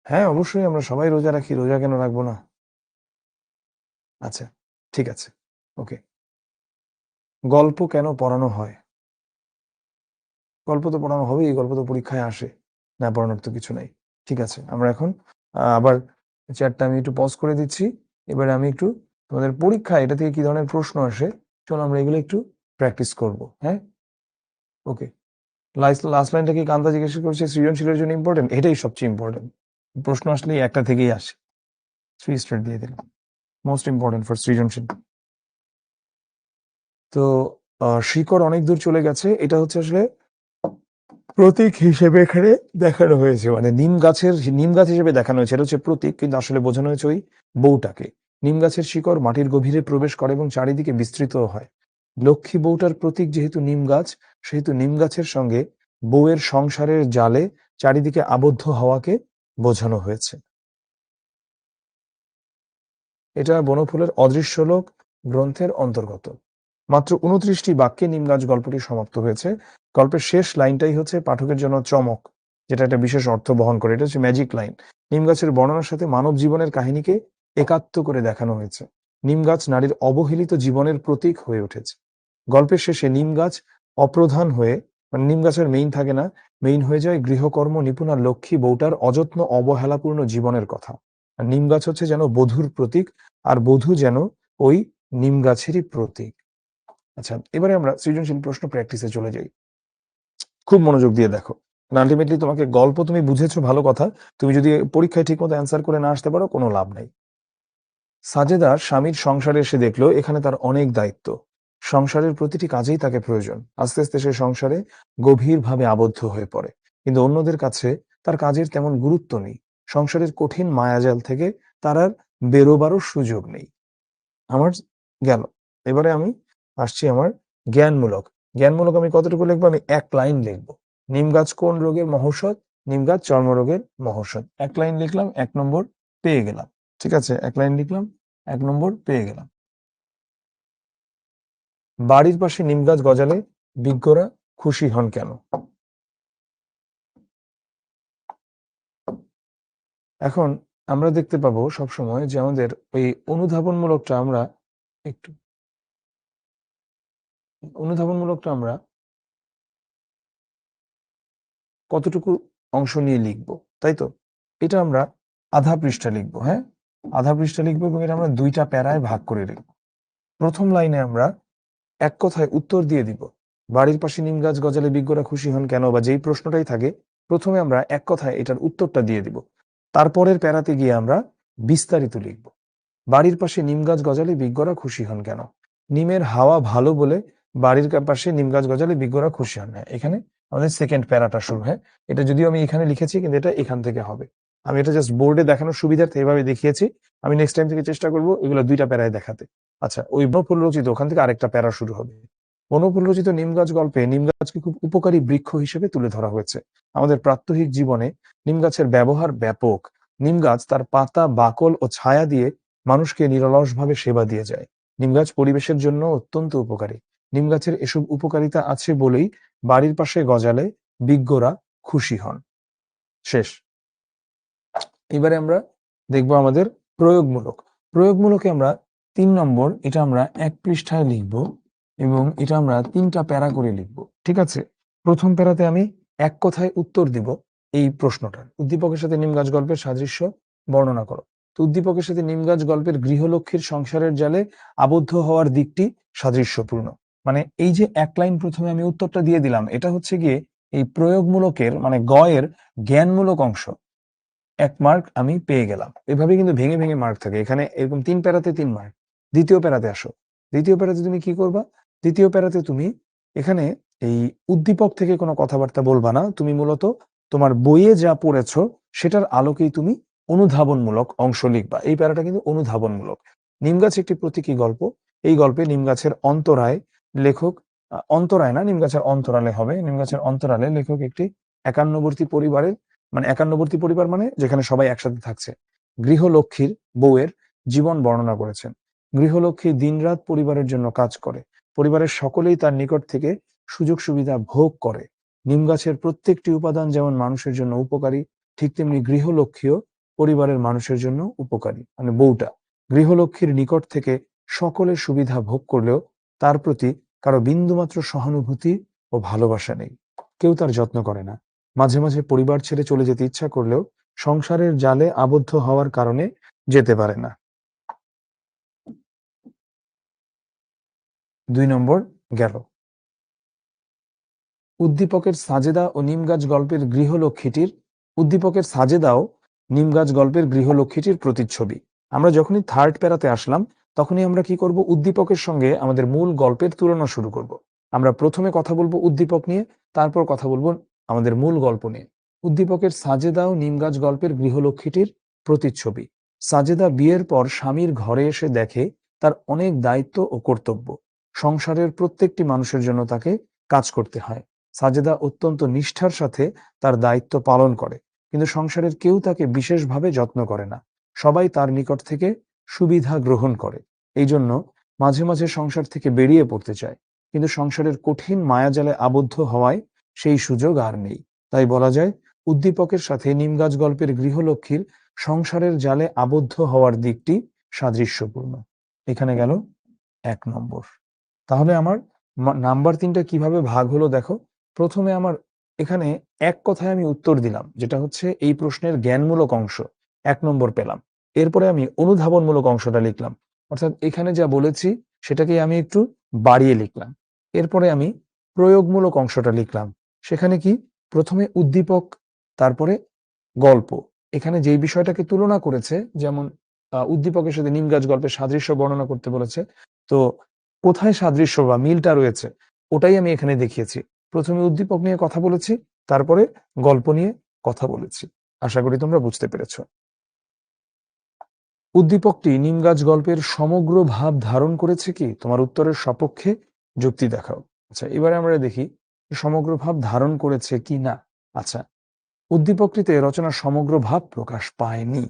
হ্যাঁ অবশ্যই, আমরা সবাই রোজা রাখি, রোজা কেন রাখবো না। আচ্ছা, ঠিক আছে, ওকে। গল্প কেন পড়ানো হয়? গল্প তো পড়ানো হবেই, এই গল্প তো পরীক্ষায় আসে, না পড়ানোর তো কিছু নাই। ঠিক আছে, আমরা এখন আবার চ্যাটটা আমি একটু পজ করে দিচ্ছি। এবারে আমি একটু তোমাদের পরীক্ষায় এটা থেকে কি ধরনের প্রশ্ন আসে, চলো আমরা এগুলো একটু প্র্যাকটিস করব। হ্যাঁ, ওকে। লাস্ট লাইনটা কি কান্তা জিজ্ঞেস করছে সৃজনশীলের জন্য ইম্পর্টেন্ট? এটাই সবচেয়ে ইম্পর্টেন্ট। প্রশ্ন আসলেই একটা থেকেই আসে, 3 স্টার দিয়ে দিলাম, মোস্ট ইম্পর্টেন্ট ফর সৃজনশীল। তো শিকড় অনেক দূর চলে গেছে, এটা হচ্ছে আসলে প্রতীক হিসেবে এখানে দেখানো হয়েছে, মানে নিম গাছ হিসেবে দেখানো হয়েছে, এটা হচ্ছে প্রতীক, কিন্তু আসলে বোঝানো হয়েছে ওই বউটাকে। নিম গাছের শিকড় মাটির গভীরে প্রবেশ করে এবং চারিদিকে বিস্তৃত হয়। লক্ষ্মী বউটার প্রতীক যেহেতু নিম গাছ, সেহেতু নিম গাছের সঙ্গে বউয়ের সংসারের জালে চারিদিকে আবদ্ধ হওয়াকে বোঝানো হয়েছে। এটা বনফুলের অদৃশ্য লোক গ্রন্থের অন্তর্গত। মাত্র 29টি বাক্যে নিমগাছ গল্পটি সমাপ্ত হয়েছে। গল্পের শেষ লাইনটাই হচ্ছে পাঠকের জন্য চমক, যেটা একটা বিশেষ অর্থ বহন করে, এটা হচ্ছে ম্যাজিক লাইন। নিমগাছের বর্ণনার সাথে মানব জীবনের কাহিনীকে একাত্ম করে দেখানো হয়েছে। নিমগাছ নারীর অবহেলিত জীবনের প্রতীক হয়ে উঠেছে। গল্পের শেষে নিমগাছ অপ্রধান হয়ে, মানে নিমগাছের মেইন থাকে না, মেইন হয়ে যায় গৃহকর্ম নিপুণা লক্ষ্মী বউটার অযত্ন অবহেলাপূর্ণ জীবনের কথা। আর নিমগাছ হচ্ছে যেন বধূর প্রতীক, আর বধূ যেন ওই নিমগাছেরই প্রতীক। আচ্ছা, এবারে আমরা সৃজনশীল প্রশ্ন প্র্যাকটিসে চলে যাই। খুব মনোযোগ দিয়ে দেখো, আলটিমেটলি তোমাকে গল্প তুমি বুঝেছো ভালো কথা, তুমি যদি পরীক্ষায় ঠিক মতো অ্যান্সার করে না আসতে পারো কোনো লাভ নাই। সাজেদা স্বামীর সংসারে এসে দেখলো এখানে তার অনেক দায়িত্ব, সংসারের প্রতিটি কাজেই তাকে প্রয়োজন। আস্তে আস্তে সে সংসারে গভীরভাবে আবদ্ধ হয়ে পড়ে, কিন্তু অন্যদের কাছে তার কাজের তেমন গুরুত্ব নেই। সংসারের কঠিন মায়াজাল থেকে তার আর বেরোবারও সুযোগ নেই। আমার গেল। এবারে আমি আসছি আমার জ্ঞানমূলক। জ্ঞানমূলক আমি কতটুকু লিখবো? আমি 1 লাইন লিখবো। নিম গাছ কোন রোগের মহৌষধ? নিম গাছ চর্মরোগের মহৌষধ। 1 লাইন লিখলাম, 1 নম্বর পেয়ে গেলাম। ঠিক আছে, 1 লাইন লিখলাম, 1 নম্বর পেয়ে গেলাম। বাড়ির পাশে নিম গাছ গজালে বিজ্ঞরা খুশি হন কেন? এখন আমরা দেখতে পাবো সবসময় যে আমাদের ওই অনুধাবনমূলকটা আমরা একটু অনুধাবনমূলকটা আমরা কতটুকু অংশ নিয়ে লিখবো, তাই তো? এটা আমরা আধা পৃষ্ঠা লিখবো। হ্যাঁ, আধা পৃষ্ঠা লিখবো এবং এটা আমরা 2টা প্যারায় ভাগ করে লিখবো। প্রথম লাইনে আমরা এক কথায় উত্তর দিয়ে দিব। বাড়ির পাশে নিম গাছ গজালে বিজ্ঞরা খুশি হন কেন, বা যেই প্রশ্নটাই থাকে প্রথমে আমরা এক কথায় এটার উত্তরটা দিয়ে দিব। তারপরের প্যারাতে গিয়ে আমরা বিস্তারিত লিখব। বাড়ির পাশে নিম গাছ গজালে বিজ্ঞরা খুশি হন কেন? নিমের হাওয়া ভালো বলে বাড়ির পাশে নিম গাছ গজালে বিজ্ঞরা খুশি হন। হ্যাঁ, এখানে আমাদের সেকেন্ড প্যারাটা শুরু। হ্যাঁ, এটা যদিও আমি এখানে লিখেছি কিন্তু এটা এখান থেকে হবে। আমি এটা জাস্ট বোর্ডে দেখানোর সুবিধার্থে এভাবে দেখিয়েছি। আমি নেক্সট টাইম থেকে চেষ্টা করবো এগুলো 2টা প্যারায় দেখাতে। আচ্ছা, ওই বনফুল রচিত ওখান থেকে আরেকটা প্যারা শুরু হবে। বনফুল রচিত নিম গাছ গল্পে নিম গাছকে খুব উপকারী বৃক্ষ হিসেবে তুলে ধরা হয়েছে। আমাদের প্রাত্যহিক জীবনে নিম গাছের ব্যবহার ব্যাপক। নিম গাছ তার পাতা, বাকল ও ছায়া দিয়ে মানুষকে নিরলসভাবে সেবা দিয়ে যায়। নিম গাছ পরিবেশের জন্য অত্যন্ত উপকারী। নিম গাছের এসব উপকারিতা আছে বলেই বাড়ির পাশে গজালে বিজ্ঞরা খুশি হন। শেষ। এবারে আমরা দেখবো আমাদের প্রয়োগমূলক। প্রয়োগমূলকে আমরা 3 নম্বর, এটা আমরা 1 পৃষ্ঠায় লিখব এবং এটা আমরা 3টা প্যারা করে লিখব। ঠিক আছে, প্রথম প্যারাতে আমি এক কথায় উত্তর দিব এই প্রশ্নটার। উদ্দীপকের সাথে নিম গাছ গল্পের সাদৃশ্য বর্ণনা করো। তো উদ্দীপকের সাথে নিম গাছ গল্পের গৃহলক্ষ্মীর সংসারের জালে আবদ্ধ হওয়ার দিকটি সাদৃশ্যপূর্ণ। মানে এই যে 1 লাইন প্রথমে আমি উত্তরটা দিয়ে দিলাম, এটা হচ্ছে গিয়ে এই প্রয়োগমূলকের মানে গয়ের জ্ঞানমূলক অংশ। 1 মার্ক আমি পেয়ে গেলাম। এভাবে কিন্তু ভেঙে ভেঙে মার্ক থাকে। এখানে এরকম 3 প্যারাতে 3 মার্ক। দ্বিতীয় প্যারাতে আসো। দ্বিতীয় প্যারাতে তুমি কি করবা? দ্বিতীয় প্যারাতে তুমি এখানে এই উদ্দীপক থেকে কোনো কথাবার্তা বলবা না। তুমি মূলত তোমার বইয়ে যা পড়েছো সেটার আলোকেই তুমি অনুধাবনমূলক অংশ লিখবা। এই প্যারাটা কিন্তু অনুধাবনমূলক। নিমগাছ একটি প্রতীকী গল্প। এই গল্পে নিমগাছের অন্তরায় লেখক অন্তরায় না, নিমগাছের অন্তরালে হবে। নিমগাছের অন্তরালে লেখক একটি একান্নবর্তী পরিবারের মানে একান্নবর্তী পরিবার মানে যেখানে সবাই একসাথে থাকছে গৃহলক্ষ্মীর বউয়ের জীবন বর্ণনা করেছেন। গৃহলক্ষ্মী দিনরাত পরিবারের জন্য কাজ করে। পরিবারের সকলেই তার নিকট থেকে সুযোগ সুবিধা ভোগ করে। নিম গাছের প্রত্যেকটি উপাদান যেমন মানুষের জন্য উপকারী, ঠিক তেমনি গৃহলক্ষ্মীও পরিবারের মানুষের জন্য উপকারী। মানে বউটা গৃহলক্ষ্মীর নিকট থেকে সকলের সুবিধা ভোগ করলেও তার প্রতি কারো বিন্দুমাত্র সহানুভূতি ও ভালোবাসা নেই। কেউ তার যত্ন করে না। মাঝে মাঝে পরিবার ছেড়ে চলে যেতে ইচ্ছা করলেও সংসারের জালে আবদ্ধ হওয়ার কারণে যেতে পারে না। 2 নম্বর গেল। উদ্দীপকের সাজেদা ও নিম গাছ গল্পের গৃহলক্ষ্মীটির উদ্দীপকের সাজেদাও নিম গাছ গল্পের গৃহলক্ষ্মীটির প্রতিচ্ছবি। আমরা যখনই থার্ড প্যারাতে আসলাম তখনই আমরা কি করব? উদ্দীপকের সঙ্গে আমাদের মূল গল্পের তুলনা শুরু করব। আমরা প্রথমে কথা বলবো উদ্দীপক নিয়ে, তারপর কথা বলবো আমাদের মূল গল্প নিয়ে। উদ্দীপকের সাজেদা ও নিম গাছ গল্পের গৃহলক্ষ্মীটির প্রতিচ্ছবি। সাজেদা বিয়ের পর স্বামীর ঘরে এসে দেখে তার অনেক দায়িত্ব ও কর্তব্য। সংসারের প্রত্যেকটি মানুষের জন্য তাকে কাজ করতে হয়। সাজেদা অত্যন্ত নিষ্ঠার সাথে তার দায়িত্ব পালন করে, কিন্তু সংসারের কেউ তাকে বিশেষভাবে যত্ন করে না। সবাই তার নিকট থেকে সুবিধা গ্রহণ করে। এই জন্য মাঝে মাঝে সংসার থেকে বেরিয়ে পড়তে চায়, কিন্তু সংসারের কঠিন মায়াজালে আবদ্ধ হওয়ায় সেই সুযোগ আর নেই। তাই বলা যায় উদ্দীপকের সাথে নিমগাছ গল্পের গৃহলক্ষ্মীর সংসারের জালে আবদ্ধ হওয়ার দিকটি সাদৃশ্যপূর্ণ। এখানে গেল 1 নম্বর। তাহলে আমার নাম্বার 3টা কিভাবে ভাগ হলো দেখো। প্রথমে আমার এখানে এক কথায় আমি উত্তর দিলাম, যেটা হচ্ছে এই প্রশ্নের জ্ঞানমূলক অংশ, 1 নম্বর পেলাম। এরপরে আমি অনুধাবনমূলক অংশটা লিখলাম, অর্থাৎ এখানে যা বলেছি সেটাকে আমি একটু বাড়িয়ে লিখলাম। এরপরে আমি প্রয়োগমূলক অংশটা লিখলাম। সেখানে কি প্রথমে উদ্দীপক, তারপরে গল্প। এখানে যেই বিষয়টাকে তুলনা করেছে, যেমন উদ্দীপকের সাথে নিম গাছ গল্পের সাদৃশ্য বর্ণনা করতে বলেছে, তো কোথায় সাদৃশ্য বা মিলটা রয়েছে ওটাই আমি এখানে দেখিয়েছি। প্রথমে উদ্দীপক নিয়ে কথা বলেছি, তারপরে গল্প নিয়ে কথা বলেছি। আশা করি তোমরা বুঝতে পেরেছো। উদ্দীপকটি নিম গাছ গল্পের সমগ্র ভাব ধারণ করেছে কি তোমার উত্তরের সপক্ষে যুক্তি দেখাও। আচ্ছা, এবারে আমরা দেখি সমগ্র ভাব ধারণ করেছে কি না। আচ্ছা, উদ্দীপকটিতে রচনার সমগ্র ভাব প্রকাশ পায়নি,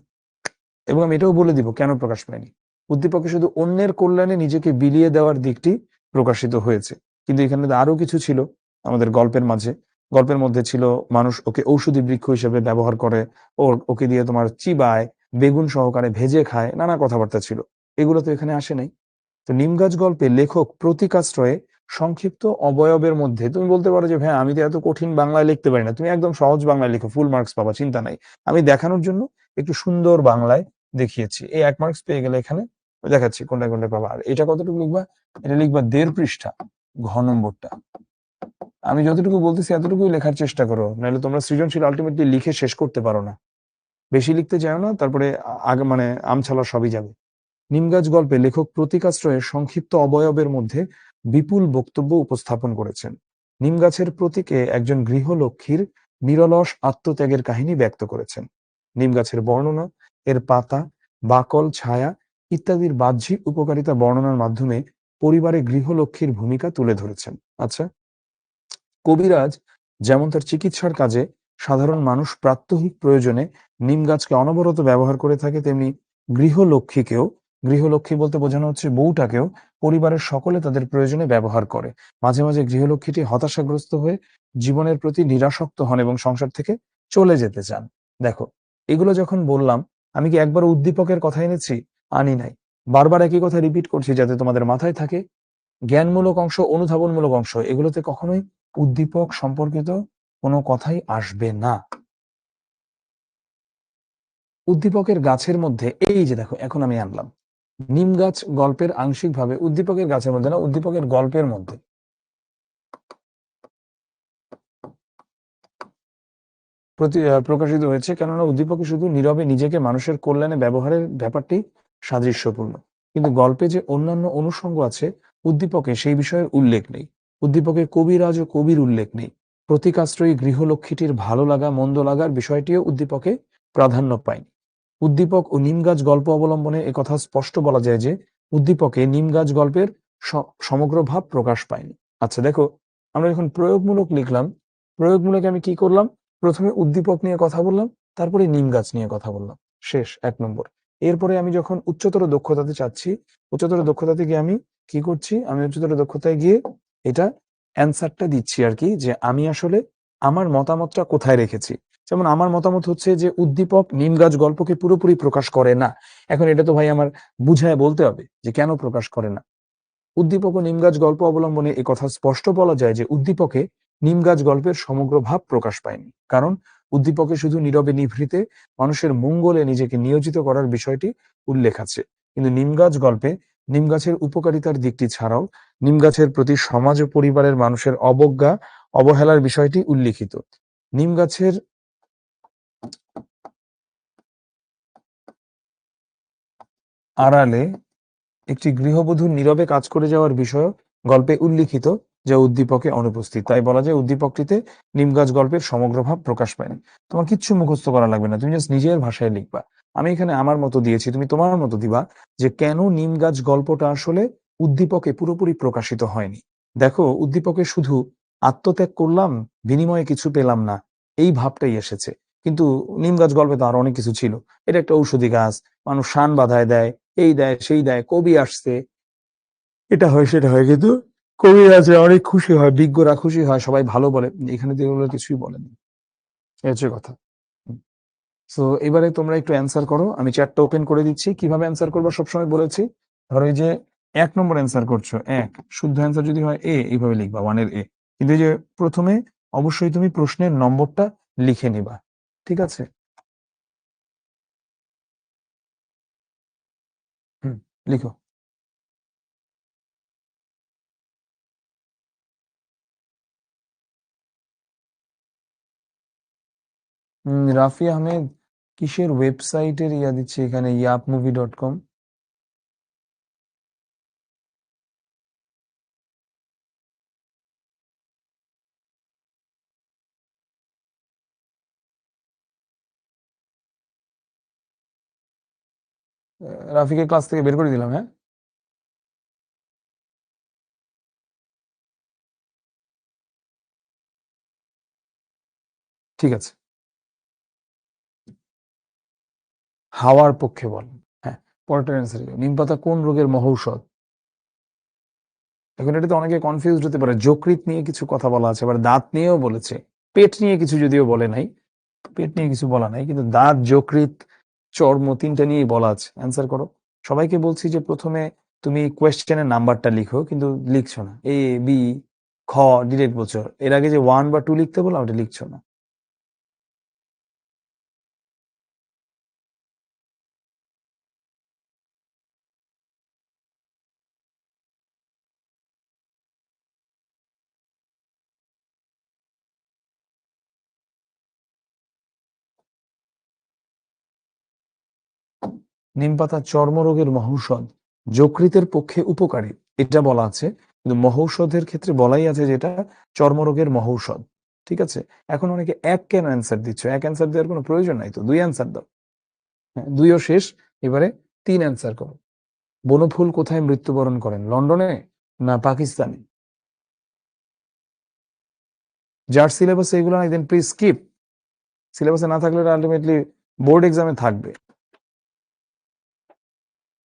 এবং আমি এটাও বলে দিব কেন প্রকাশ পায়নি। উদ্দীপকে শুধু অন্যের কল্যাণে নিজেকে বিলিয়ে দেওয়ার দিকটি প্রকাশিত হয়েছে, কিন্তু এখানে আরো কিছু ছিল আমাদের গল্পের মাঝে। গল্পের মধ্যে ছিল মানুষ ওকে ঔষধি বৃক্ষ হিসেবে ব্যবহার করে, ওকে দিয়ে তোমার চিবায়, বেগুন সহকারে ভেজে খায়, নানা কথাবার্তা ছিল। এগুলো তো এখানে আসে নাই। তো নিমগাছ গল্পে লেখক প্রতীকাশ্রয়ে সংক্ষিপ্ত অবয়বের মধ্যে, তুমি বলতে পারো যে ভাই আমি তো এত কঠিন বাংলায় লিখতে পারি না, তুমি একদম সহজ বাংলায় লিখো, ফুল মার্কস পাবা, চিন্তা নাই। আমি দেখানোর জন্য একটু সুন্দর বাংলায় দেখিয়েছি। এই 1 মার্কস পেয়ে গেলে এখানে দেখাচ্ছি কোনটা কোনটা পাবা। আর এটা কতটুকু লিখবা? এটা লিখবা 1.5 পৃষ্ঠা, ঘ নম্বরটা। আমি যতটুকু বলতেছি এতটুকুই লেখার চেষ্টা করো, নাহলে তোমরা সৃজনশীল আলটিমেটলি লিখে শেষ করতে পারো না। বেশি লিখতে চাও না, তারপরে আগে মানে আমছালা সবই যাবে। নিমগাছ গল্পে লেখক প্রতীকাশ্রয়ের সংক্ষিপ্ত অবয়বের মধ্যে বিপুল বক্তব্য উপস্থাপন করেছেন। নিমগাছের প্রতীকে একজন গৃহলক্ষ্মীর নিরলস আত্মত্যাগের কাহিনী ব্যক্ত করেছেন। নিমগাছের বর্ণনা, এর পাতা, বাকল, ছায়া ইত্যাদির বাহ্যিক উপকারিতা বর্ণনার মাধ্যমে পরিবারে গৃহলক্ষ্মীর ভূমিকা তুলে ধরেছেন। আচ্ছা, কবিরাজ যেমন তার চিকিৎসার কাজে সাধারণ মানুষ প্রাত্যহিক প্রয়োজনে নিম গাছকে অনবরত ব্যবহার করে থাকে, তেমনি গৃহলক্ষ্মীকেও, গৃহলক্ষ্মী বলতে বোঝানো হচ্ছে বউটাকেও, পরিবারের সকলে তাদের প্রয়োজনে ব্যবহার করে। মাঝে মাঝে গৃহলক্ষ্মীটি হতাশাগ্রস্ত হয়ে জীবনের প্রতি নিরাসক্ত হন এবং সংসার থেকে চলে যেতে চান। দেখো, এগুলো যখন বললাম, আমি কি একবার উদ্দীপকের কথা এনেছি? আনি নাই। বারবার একই কথা রিপিট করছি যাতে তোমাদের মাথায় থাকে। জ্ঞানমূলক অংশ, অনুধাবনমূলক অংশ, এগুলোতে কখনোই উদ্দীপক সম্পর্কিত কোনো কথাই আসবে না। উদ্দীপকের গাছের মধ্যে এই যে দেখো, এখন আমি আনলাম নিম গাছ গল্পের আংশিকভাবে উদ্দীপকের গাছের মধ্যে না, উদ্দীপকের গল্পের মধ্যে প্রকাশিত হয়েছে, কেননা উদ্দীপকে শুধু নীরবে নিজেকে মানুষের কল্যাণে ব্যবহারের ব্যাপারটি সাদৃশ্যপূর্ণ, কিন্তু গল্পে যে অন্যান্য অনুষঙ্গ আছে উদ্দীপকে সেই বিষয়ের উল্লেখ নেই। উদ্দীপকে কবিরাজ ও কবির উল্লেখ নেই। প্রতীকাশ্রয়ী গৃহলক্ষ্মীটির ভালো লাগা মন্দ লাগার বিষয়টিও উদ্দীপকে প্রাধান্য পায়নি। উদ্দীপক ও নিমগাছ গল্প অবলম্বনে একথা স্পষ্ট বলা যায় যে উদ্দীপকে নিমগাছ গল্পের সমগ্র ভাব প্রকাশ পায়নি। আচ্ছা দেখো, আমরা যখন প্রয়োগমূলক লিখলাম, প্রয়োগমূলক আমি কি করলাম? প্রথমে উদ্দীপক নিয়ে কথা বললাম, তারপরে নিম গাছ নিয়ে কথা বললাম, শেষ 1 নম্বর। এরপরে আমি যখন উচ্চতর দক্ষতাতে চাচ্ছি, উচ্চতর দক্ষতাতে গিয়ে আমি কি করছি? আমি উচ্চতর দক্ষতায় গিয়ে এটা অ্যান্সারটা দিচ্ছি আর কি, যে আমি আসলে আমার মতামতটা কোথায় রেখেছি। যেমন আমার মতামত হচ্ছে যে উদ্দীপক নিম গাছ গল্পকে পুরোপুরি প্রকাশ করে না। এখন এটা তো ভাই আমার বুঝায় বলতে হবে যে কেন প্রকাশ করে না। উদ্দীপক ও নিমগাছ গল্প অবলম্বনে একথা স্পষ্ট বলা যায় যে উদ্দীপকে নিমগাছ গল্পের সমগ্র ভাব প্রকাশ পায়নি, কারণ উদ্দীপকে শুধু নীরবে নিভৃতে মানুষের মঙ্গলে নিজেকে নিয়োজিত করার বিষয়টি উল্লেখ আছে, কিন্তু নিমগাছ গল্পে নিমগাছের উপকারিতার দিকটি ছাড়াও নিমগাছের প্রতি সমাজ ও পরিবারের মানুষের অবজ্ঞা অবহেলার বিষয়টি উল্লিখিত। নিমগাছের আড়ালে একটি গৃহবধূর নীরবে কাজ করে যাওয়ার বিষয় গল্পে উল্লিখিত, যা উদ্দীপকে অনুপস্থিত। তাই বলা যায় উদ্দীপকটিতে নিমগাছ গল্পের সমগ্র ভাব প্রকাশ পায়নি। তোমার কিচ্ছু মুখস্থ করা লাগবে না, তুমি জাস্ট নিজের ভাষায় লিখবা। আমি এখানে আমার মতো দিয়েছি, তুমি তোমার মতো দিবা যে কেন নিমগাছ গল্পটা আসলে উদ্দীপকে পুরোপুরি প্রকাশিত হয়নি। দেখো, উদ্দীপকে শুধু আত্মত্যাগ করলাম, বিনিময়ে কিছু পেলাম না, এই ভাবটাই এসেছে। কিন্তু নিমগাছ গল্পে তো আরো অনেক কিছু ছিল। এটা একটা ঔষধি গাছ, মানুষ শান বাঁধায় দেয়, এই দেয় সেই দেয়, কবি আসছে, এটা হয় সেটা হয়, কিন্তু কবিরাজরা অনেক খুশি হয়, বিজ্ঞরা খুশি হয়, সবাই ভালো বলে। এখানে তো এগুলো কিছুই বলেনি, এই হচ্ছে কথা। তো এবারে তোমরা একটু অ্যান্সার করো, আমি চ্যাটটা ওপেন করে দিচ্ছি। কিভাবে অ্যান্সার করবো সবসময় বলেছি, ধরো এই যে 1 নম্বর অ্যান্সার করছো, শুদ্ধ অ্যান্সার যদি হয় এইভাবে লিখবা, 1 এর কিন্তু এই যে প্রথমে অবশ্যই তুমি প্রশ্নের নম্বরটা লিখে নিবা, ঠিক আছে? হুম, লিখো। রাফি আহমেদ কিসের ওয়েবসাইটের দিচ্ছে এখানে, yapmovie.com। রাফিকে ক্লাস থেকে বের করে দিলাম, হ্যাঁ। ঠিক আছে, হাওয়ার পক্ষে বলেন। হ্যাঁ, পরেরটার অ্যান্সার কি? নিম পাতা কোন রোগের মহৌষধ? এখন এটাতে অনেকে কনফিউজড হতে পারে। যকৃৎ নিয়ে কিছু কথা বলা আছে, আবার দাঁত নিয়েও বলেছে। পেট নিয়ে কিছু যদিও বলে নাই, পেট নিয়ে কিছু বলা নাই, কিন্তু দাঁত, যকৃৎ, চর্ম তিনটা নিয়েই বলা আছে। অ্যান্সার করো। সবাইকে বলছি যে প্রথমে তুমি কোয়েশ্চেনের নাম্বারটা লিখো, কিন্তু লিখছো না। এ, বি, খ ডিরেক্ট বলছো। এর আগে যে 1 বা 2 লিখতে বললাম ওটা লিখছো না। নিম পাতা চর্মরোগের মহৌষধ, যকৃতের পক্ষে উপকারী এটা বলা আছে, কিন্তু মহৌষধের ক্ষেত্রে বলাই আছে যেটা চর্মরোগের মহৌষধ। ঠিক আছে, এখন অনেকে এক কেন অ্যান্সার দিচ্ছ? এক অ্যান্সার দেওয়ার কোনো প্রয়োজন নাই তো, 2 অ্যান্সার দাও। হ্যাঁ, 2ও শেষ। এবারে 3 অ্যান্সার করো। বনফুল কোথায় মৃত্যুবরণ করেন? লন্ডনে না পাকিস্তানে? যার সিলেবাসে এগুলো নাই দেন প্লিজ স্কিপ। সিলেবাসে না থাকলে আলটিমেটলি বোর্ড এক্সামে থাকবে।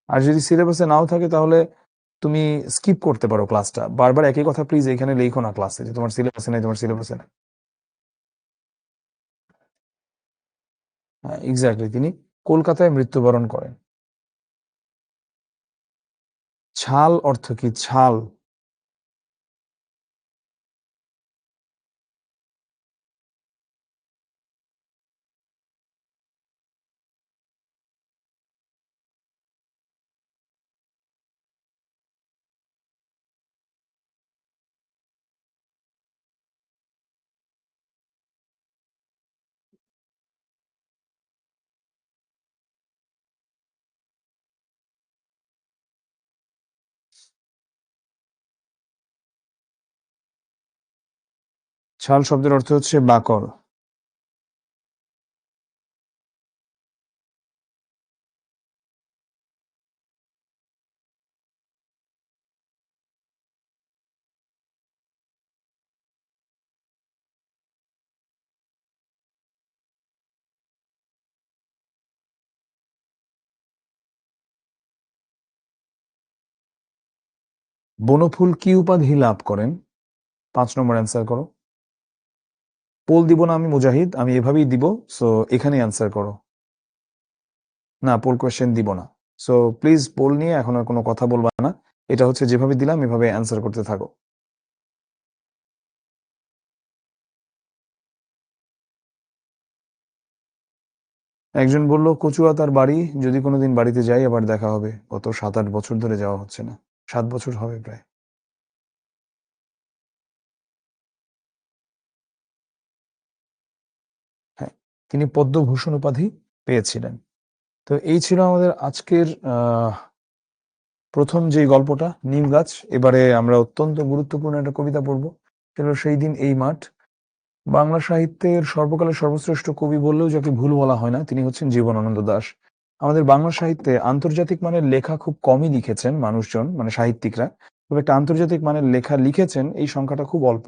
আর যদি সিলেবাসে নাও থাকে তাহলে তুমি স্কিপ করতে পারো ক্লাসটা। বারবার একই কথা প্লিজ এখানে লেখো না ক্লাসে যে তোমার সিলেবাসে নাই, তোমার সিলেবাসে নাই। হ্যাঁ, এক্স্যাক্টলি, তিনি কলকাতায় মৃত্যুবরণ করেন। ছাল অর্থ কি? ছাল। ছাল শব্দের অর্থ হচ্ছে বাকল। বনফুল কি উপাধি লাভ করেন? 5 নম্বর অ্যান্সার করো। পোল দিব না আমি মুজাহিদ, আমি এভাবেই দিব। সো এখানেই অ্যান্সার করো। না, পোল কোয়েশ্চেন দিব না। সো প্লিজ পোল নিয়ে এখন আর কোনো কথা বলবা না। এটা হচ্ছে যেভাবে দিলাম এভাবে অ্যান্সার করতে থাকো। একজন বলল কচুয়া তার বাড়ি, যদি কোনোদিন বাড়িতে যাই আবার দেখা হবে। গত 7-8 বছর ধরে যাওয়া হচ্ছে না। 7 বছর হবে প্রায়। হ্যাঁ, তিনি পদ্মভূষণ উপাধি পেয়েছিলেন। তো এই ছিল আমাদের আজকের প্রথম যে গল্পটা, নিম গাছ। এবারে আমরা অত্যন্ত গুরুত্বপূর্ণ একটা কবিতা পড়বো, সেটা হলো সেই দিন এই মাঠ। বাংলা সাহিত্যের সর্বকালের সর্বশ্রেষ্ঠ কবি বললেও যাকে ভুল বলা হয় না, তিনি হচ্ছেন জীবনানন্দ দাশ। আমাদের বাংলা সাহিত্যে আন্তর্জাতিক মানের লেখা খুব কমই লিখেছেন মানুষজন, মানে সাহিত্যিকরা। খুব একটা আন্তর্জাতিক মানের লেখা লিখেছেন এই সংখ্যাটা খুব অল্প।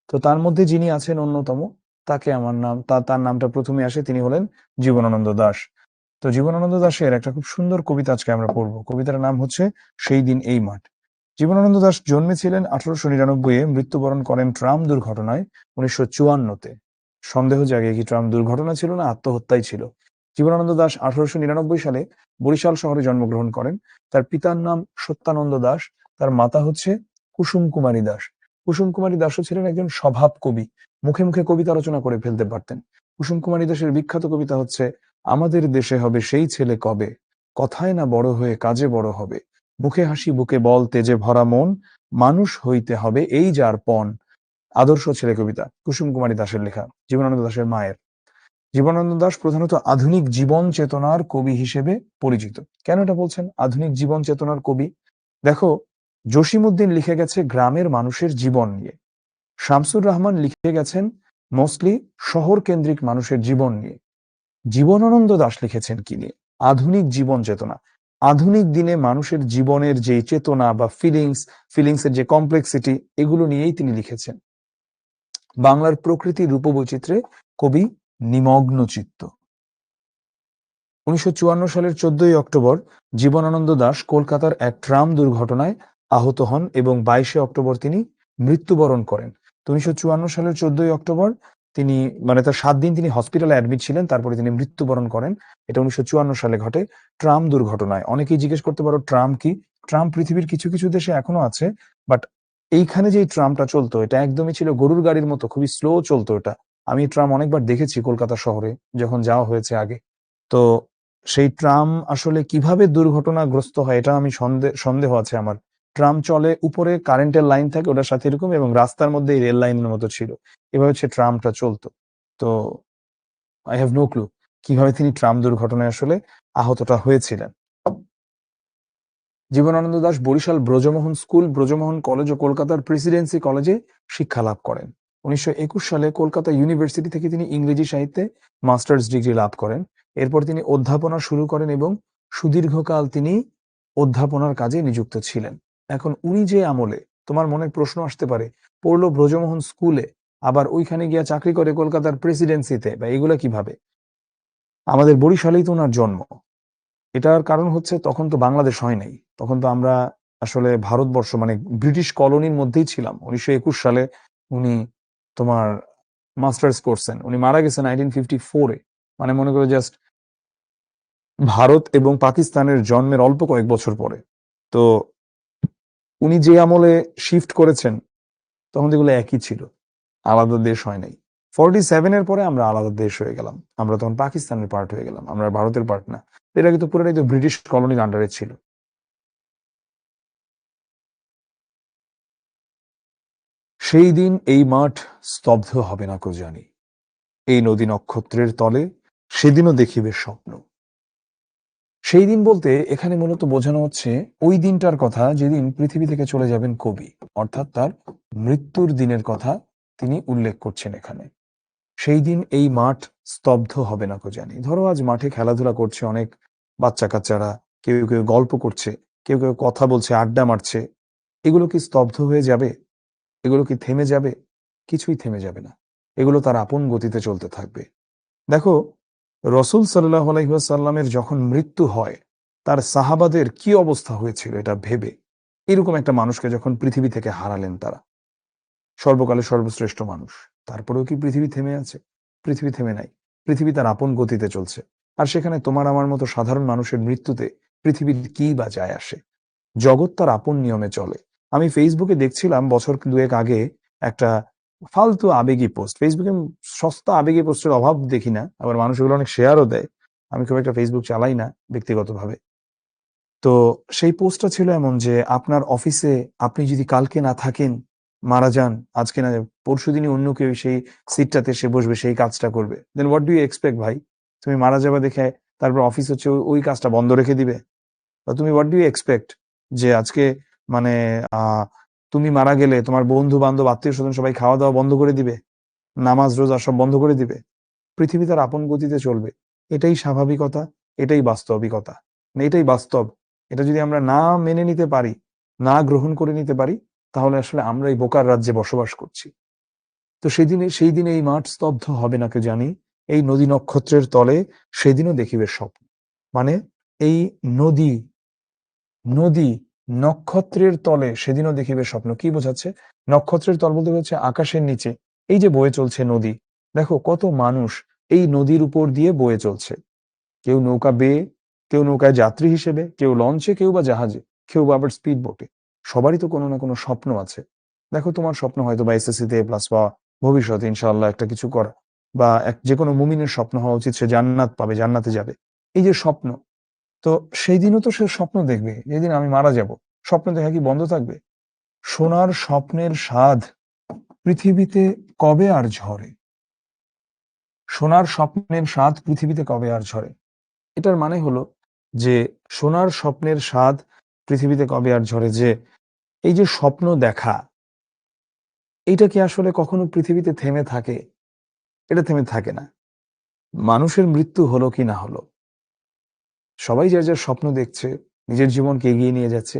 তো তার মধ্যে যিনি আছেন অন্যতম, তাকে আমার নাম তার নামটা প্রথমে আসে, তিনি হলেন জীবনানন্দ দাশ। তো জীবনানন্দ দাশের একটা খুব সুন্দর কবিতা আজকে আমরা পড়বো। কবিতার নাম হচ্ছে সেই দিন এই মাঠ। জীবনানন্দ দাশ জন্মেছিলেন 1899-এ, মৃত্যুবরণ করেন ট্রাম দুর্ঘটনায় 1954-তে। সন্দেহ জাগে কি ট্রাম দুর্ঘটনা ছিল না আত্মহত্যাই ছিল? জীবনানন্দ দাশ 1899 সালে বরিশাল শহরে জন্মগ্রহণ করেন। তার পিতার নাম সত্যানন্দ দাশ, তার মাতা হচ্ছে কুসুম কুমারী দাস। কুসুম কুমারী দাসও ছিলেন একজন স্বভাব কবি, মুখে মুখে কবিতা রচনা করে ফেলতে পারতেন। কুসুম কুমারী দাসের বিখ্যাত কবিতা হচ্ছে আমাদের দেশে হবে সেই ছেলে কবে, কথায় না বড় হয়ে কাজে বড় হবে, মুখে হাসি বুকে বল তেজে ভরা মন, মানুষ হইতে হবে এই যার পণ। আদর্শ ছেলে কবিতা, কুসুম কুমারী দাশের লেখা, জীবনানন্দ দাশের মায়ের। জীবনানন্দ দাশ প্রধানত আধুনিক জীবন চেতনার কবি হিসেবে পরিচিত। কেন এটা বলছেন আধুনিক জীবন চেতনার কবি? দেখো, জসিমউদ্দিন লিখে গেছে গ্রামের মানুষের জীবন নিয়ে, শামসুর রহমান লিখে গেছেন মোস্টলি শহর কেন্দ্রিক মানুষের জীবন নিয়ে। জীবনানন্দ দাশ লিখেছেন কি নিয়ে? আধুনিক জীবন চেতনা। আধুনিক দিনে মানুষের জীবনের যে চেতনা বা ফিলিংসের যে কমপ্লেক্সিটি, এগুলো নিয়েই তিনি লিখেছেন। বাংলার প্রকৃতির রূপবৈচিত্র্যে কবি নিমগ্ন চিত্ত। 1954 সালের 14ই অক্টোবর জীবনানন্দ দাশ কলকাতার এক ট্রাম দুর্ঘটনায় আহত হন এবং 22শে অক্টোবর তিনি মৃত্যুবরণ করেন। 1954 সালের 14ই অক্টোবর তিনি তার 7 দিন তিনি হসপিটালে অ্যাডমিট ছিলেন, তারপরে তিনি মৃত্যুবরণ করেন। এটা 1954 সালে ঘটে ট্রাম দুর্ঘটনায়। অনেকেই জিজ্ঞেস করতে পারো ট্রাম কি? ট্রাম পৃথিবীর কিছু কিছু দেশে এখনো আছে, বাট এইখানে যে ট্রামটা চলতো এটা একদমই ছিল গরুর গাড়ির মতো, খুবই স্লো চলতো এটা। আমি ট্রাম অনেকবার দেখেছি কলকাতা শহরে যখন যাওয়া হয়েছে আগে। তো সেই ট্রাম আসলে কিভাবে দুর্ঘটনাগ্রস্ত হয় এটা আমি সন্দেহ আছে আমার। ট্রাম চলে উপরে কারেন্টের লাইন থাকে ওটার সাথে এরকম, এবং রাস্তার মধ্যে রেল লাইনের মতো ছিল। এভাবে হচ্ছে ট্রামটা চলতো। তো আই হ্যাভ নো ক্লু কিভাবে তিনি ট্রাম দুর্ঘটনায় আসলে আহতটা হয়েছিলেন। জীবনানন্দ দাশ বরিশাল ব্রজমোহন স্কুল, ব্রজমোহন কলেজ ও কলকাতার প্রেসিডেন্সি কলেজে শিক্ষা লাভ করেন। 1921 সালে কলকাতা ইউনিভার্সিটি থেকে তিনি ইংরেজি সাহিত্যে মাস্টার্স ডিগ্রি লাভ করেন। এরপর তিনি অধ্যাপনা শুরু করেন এবং সুদীর্ঘকাল তিনি অধ্যাপনার কাজে নিযুক্ত ছিলেন। এখন উনি যে আমলে, তোমার মনে প্রশ্ন আসতে পারে, পড়লো ব্রজমোহন স্কুলে আবার ওইখানে গিয়া চাকরি করে কলকাতার প্রেসিডেন্সিতে, বা এগুলা কিভাবে? আমাদের বরিশালেই তো ওনার জন্ম। এটার কারণ হচ্ছে তখন তো বাংলাদেশ হয় নাই, তখন তো আমরা আসলে ভারতবর্ষ ব্রিটিশ কলোনির মধ্যেই ছিলাম। 1921 সালে উনি তোমার মাস্টার্স করছেন, উনি মারা গেছেন 1954-এ। মনে করো জাস্ট ভারত এবং পাকিস্তানের জন্মের অল্প কয়েক বছর পরে। তো উনি যে আমলে শিফট করেছেন তখন যেগুলো একই ছিল, আলাদা দেশ হয় নাই। 47-এর পরে আমরা আলাদা দেশ হয়ে গেলাম, আমরা তখন পাকিস্তানের পার্ট হয়ে গেলাম, আমরা ভারতের পার্ট না। এটা কিন্তু পুরোটাই তো ব্রিটিশ কলোনির আন্ডারে ছিল। সেই দিন এই মাঠ স্তব্ধ হবে না কো জানি, এই নদী নক্ষত্রের তলে সেদিনও দেখিবে স্বপ্ন। সেই দিন বলতে এখানে মূলত বোঝানো হচ্ছে ওই দিনটার কথা যেদিন পৃথিবী থেকে চলে যাবেন কবি, অর্থাৎ তার মৃত্যুর দিনের কথা তিনি উল্লেখ করছেন এখানে। সেই দিন এই মাঠ স্তব্ধ হবে না কো জানি। ধরো আজ মাঠে খেলাধুলা করছে অনেক বাচ্চা কাচ্চারা, কেউ কেউ গল্প করছে, কেউ কেউ কথা বলছে, আড্ডা মারছে। এগুলো কি স্তব্ধ হয়ে যাবে? এগুলো কি থেমে যাবে? কিছুই থেমে যাবে না। এগুলো তার আপন গতিতে চলতে থাকবে। দেখো, রসুল সাল্লাল্লাহু আলাইহি ওয়াসাল্লামের যখন মৃত্যু হয় তার সাহাবাদের কি অবস্থা হয়েছিল এটা ভেবে। এরকম একটা মানুষকে যখন পৃথিবী থেকে হারালেন তারা, সর্বকালের সর্বশ্রেষ্ঠ মানুষ, তারপরেও কি পৃথিবী থেমে আছে? পৃথিবী থেমে নাই। পৃথিবী তার আপন গতিতে চলছে। আর সেখানে তোমার আমার মতো সাধারণ মানুষের মৃত্যুতে পৃথিবীর কি বা যায় আসে? জগৎ তার আপন নিয়মে চলে। আমি ফেসবুকে দেখছিলাম বছর দুয়েক আগে একটা ফালতু আবেগী পোস্ট। ফেসবুকে সস্তা আবেগী পোস্টের অভাব দেখি না, আবার মানুষ এগুলো অনেক শেয়ারও দেয়। আমি খুব একটা ফেসবুক চালাই না ব্যক্তিগতভাবে। তো সেই পোস্টটা ছিল এমন যে আপনার অফিসে আপনি যদি কালকে না থাকেন, মারা যান, আজকে না পরশুদিনই অন্য কেউ সেই সিটটাতে এসে বসবে, সেই কাজটা করবে। দেন হোয়াট ডু ইউ এক্সপেক্ট ভাই? তুমি মারা যাবা দেখে তারপর অফিস হচ্ছে ওই কাজটা বন্ধ রেখে দিবে? বা তুমি হোয়াট ডু ইউ এক্সপেক্ট যে আজকে মানে আহ তুমি মারা গেলে তোমার বন্ধু বান্ধব আত্মীয় স্বজন সবাই খাওয়া দাওয়া বন্ধ করে দিবে, নামাজ রোজা সব বন্ধ করে দিবে? পৃথিবী তার আপন গতিতে চলবে। এটাই স্বাভাবিকতা, এটাই বাস্তবিকতা, এটাই বাস্তব। এটা যদি আমরা না মেনে নিতে পারি, না গ্রহণ করে নিতে পারি, তাহলে আসলে আমরা এই বোকার রাজ্যে বসবাস করছি। তো সেই দিনে এই মাঠ স্তব্ধ হবে না কে জানি, এই নদী নক্ষত্রের তলে সেদিনও দেখিবে স্বপ্ন। মানে এই নদী নদী নক্ষত্রের তলে সেদিনও দেখিবে স্বপ্ন কি বোঝাচ্ছে? নক্ষত্রের তল বলতে হচ্ছে আকাশের নিচে এই যে বয়ে চলছে নদী। দেখো কত মানুষ এই নদীর উপর দিয়ে বয়ে চলছে, কেউ নৌকা বেয়ে, কেউ নৌকায় যাত্রী হিসেবে, কেউ লঞ্চে, কেউ বা জাহাজে, কেউ বা আবার স্পিড বোটে। সবারই তো কোনো না কোনো স্বপ্ন আছে। দেখো তোমার স্বপ্ন হয়তো বা এসএসসি তে প্লাস পাওয়া, ভবিষ্যতে ইনশাআল্লাহ একটা কিছু করা, বা যে কোনো মুমিনের স্বপ্ন হওয়া উচিত সে জান্নাত পাবে, জান্নাতে যাবে। এই যে স্বপ্ন, তো সেই দিনও তো সে স্বপ্ন দেখবে যেদিন আমি মারা যাব। স্বপ্ন দেখা কি বন্ধ থাকবে? সোনার স্বপ্নের স্বাদ পৃথিবীতে কবে আর ঝরে? সোনার স্বপ্নের স্বাদ পৃথিবীতে কবে আর ঝরে? এটার মানে হলো যে সোনার স্বপ্নের স্বাদ পৃথিবীতে কবে আর ঝরে, যে এই যে স্বপ্ন দেখা, এইটা কি আসলে কখনো পৃথিবীতে থেমে থাকে? এটা থেমে থাকে না। মানুষের মৃত্যু হলো কি না হলো, সবাই যার যার স্বপ্ন দেখছে, নিজের জীবনকে এগিয়ে নিয়ে যাচ্ছে।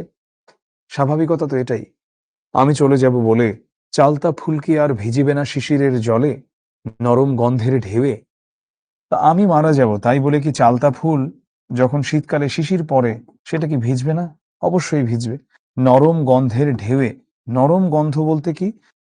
স্বাভাবিকতা তো এটাই। আমি চলে যাব বলে চালতা ফুল কি আর ভিজিবে না শিশিরের জলে, নরম গন্ধের ঢেউয়ে? তা আমি মারা যাব তাই বলে কি চালতা ফুল যখন শীতকালে শিশির পড়ে সেটা কি ভিজবে না? অবশ্যই ভিজবে। নরম গন্ধের ঢেউয়ে, নরম গন্ধ বলতে কি?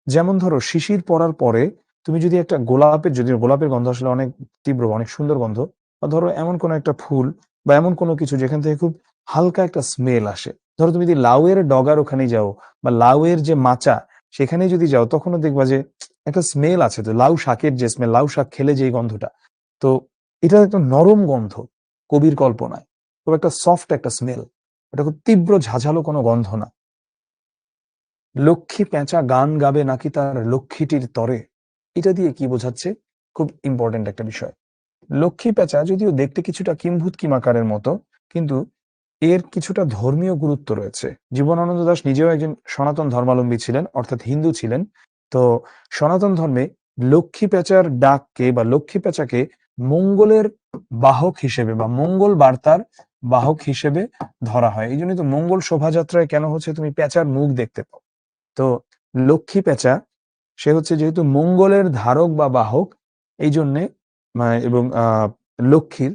যেমন ধরো শিশির পড়ার পরে তুমি যদি একটা গোলাপের, যদিও গোলাপের গন্ধ আসলে অনেক তীব্র, অনেক সুন্দর গন্ধ, বা ধরো এমন কোনো একটা ফুল বা এমন কোনো কিছু যেখান থেকে খুব হালকা একটা স্মেল আসে। ধরো তুমি যদি লাউয়ের ডগার ওখানে যাও বা লাউয়ের যে মাচা সেখানে যদি যাও তখনও দেখবা যে একটা স্মেল আছে, তো লাউ শাকের যে স্মেল, লাউ শাক খেলে যে গন্ধটা, তো এটা একটা নরম গন্ধ কবির কল্পনায়, খুব একটা সফট একটা স্মেল, এটা খুব তীব্র ঝাঝালো কোনো গন্ধ না। লক্ষ্মী পেঁচা গান গাবে নাকি তার লক্ষ্মীটির তরে, এটা দিয়ে কি বোঝাচ্ছে? খুব ইম্পর্টেন্ট একটা বিষয়। লক্ষ্মী পেঁচা যদিও দেখতে কিছুটা কিম্ভূত কিমাকারের মতো, কিন্তু এর কিছুটা ধর্মীয় গুরুত্ব রয়েছে। জীবনানন্দ দাশ নিজেও একজন সনাতন ধর্মাবলম্বী ছিলেন, অর্থাৎ হিন্দু ছিলেন। তো সনাতন ধর্মে লক্ষ্মী পেঁচার ডাককে বা লক্ষ্মী পেঁচাকে মঙ্গলের বাহক হিসেবে বা মঙ্গল বার্তার বাহক হিসেবে ধরা হয়। এই জন্যই তো মঙ্গল শোভাযাত্রায় কেন হচ্ছে তুমি পেঁচার মুখ দেখতে পাও। তো লক্ষ্মী পেঁচা সে হচ্ছে যেহেতু মঙ্গলের ধারক বা বাহক, এই জন্যে এবং লক্ষ্মীর,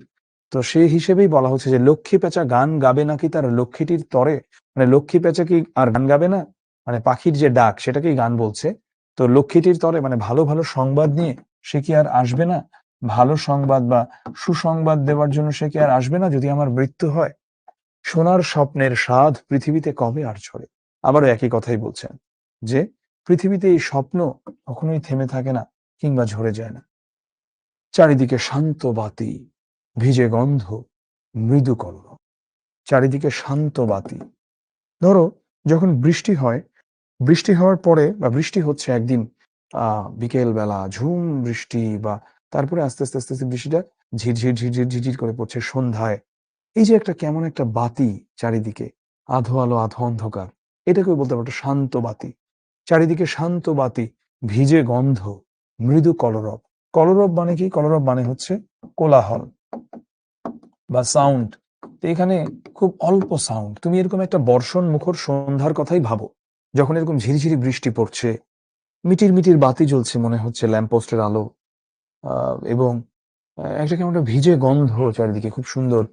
তো সেই হিসেবেই বলা হচ্ছে যে লক্ষ্মী পেঁচা গান গাবে নাকি তার লক্ষ্মীটির তরে। মানে লক্ষ্মী পেঁচা কি আর গান গাবে না? মানে পাখির যে ডাক সেটাকেই গান বলছে। তো লক্ষ্মীটির তরে মানে ভালো ভালো সংবাদ নিয়ে সে কি আর আসবে না? ভালো সংবাদ বা সুসংবাদ দেওয়ার জন্য সে কি আর আসবে না যদি আমার মৃত্যু হয়? সোনার স্বপ্নের স্বাদ পৃথিবীতে কবে আর ঝরে। আবারও একই কথাই বলছেন যে পৃথিবীতে এই স্বপ্ন কখনোই থেমে থাকে না কিংবা ঝরে যায় না। চারিদিকে শান্ত বাতি, ভিজে গন্ধ, মৃদু কল্ল। চারিদিকে শান্ত বাতি। ধরো যখন বৃষ্টি হয়, বৃষ্টি হওয়ার পরে বা বৃষ্টি হচ্ছে একদিন বিকেল বেলা ঝুম বৃষ্টি, বা তারপরে আস্তে আস্তে আস্তে আস্তে বৃষ্টিটা ঝিরঝির ঝিরঝির ঝিরঝির করে পড়ছে সন্ধ্যায়। এই যে একটা কেমন একটা বাতি চারিদিকে, আধো আলো আধো অন্ধকার, এটাকেও বলতে পারো শান্ত বাতি। চারিদিকে শান্ত বাতি, ভিজে গন্ধ, মৃদু কলরব। কলরব মানে কি? কলরব মানে হচ্ছে কোলাহল বা সাউন্ড। তো এখানে খুব অল্প সাউন্ড। তুমি এরকম একটা বর্ষণ মুখর সন্ধ্যার কথাই ভাবো, যখন এরকম ঝিরিঝিরি বৃষ্টি পড়ছে, মিটির মিটির বাতি জ্বলছে মনে হচ্ছে ল্যাম্পপোস্টের আলো, এবং একটা কেমন একটা ভিজে গন্ধ চারিদিকে, খুব সুন্দর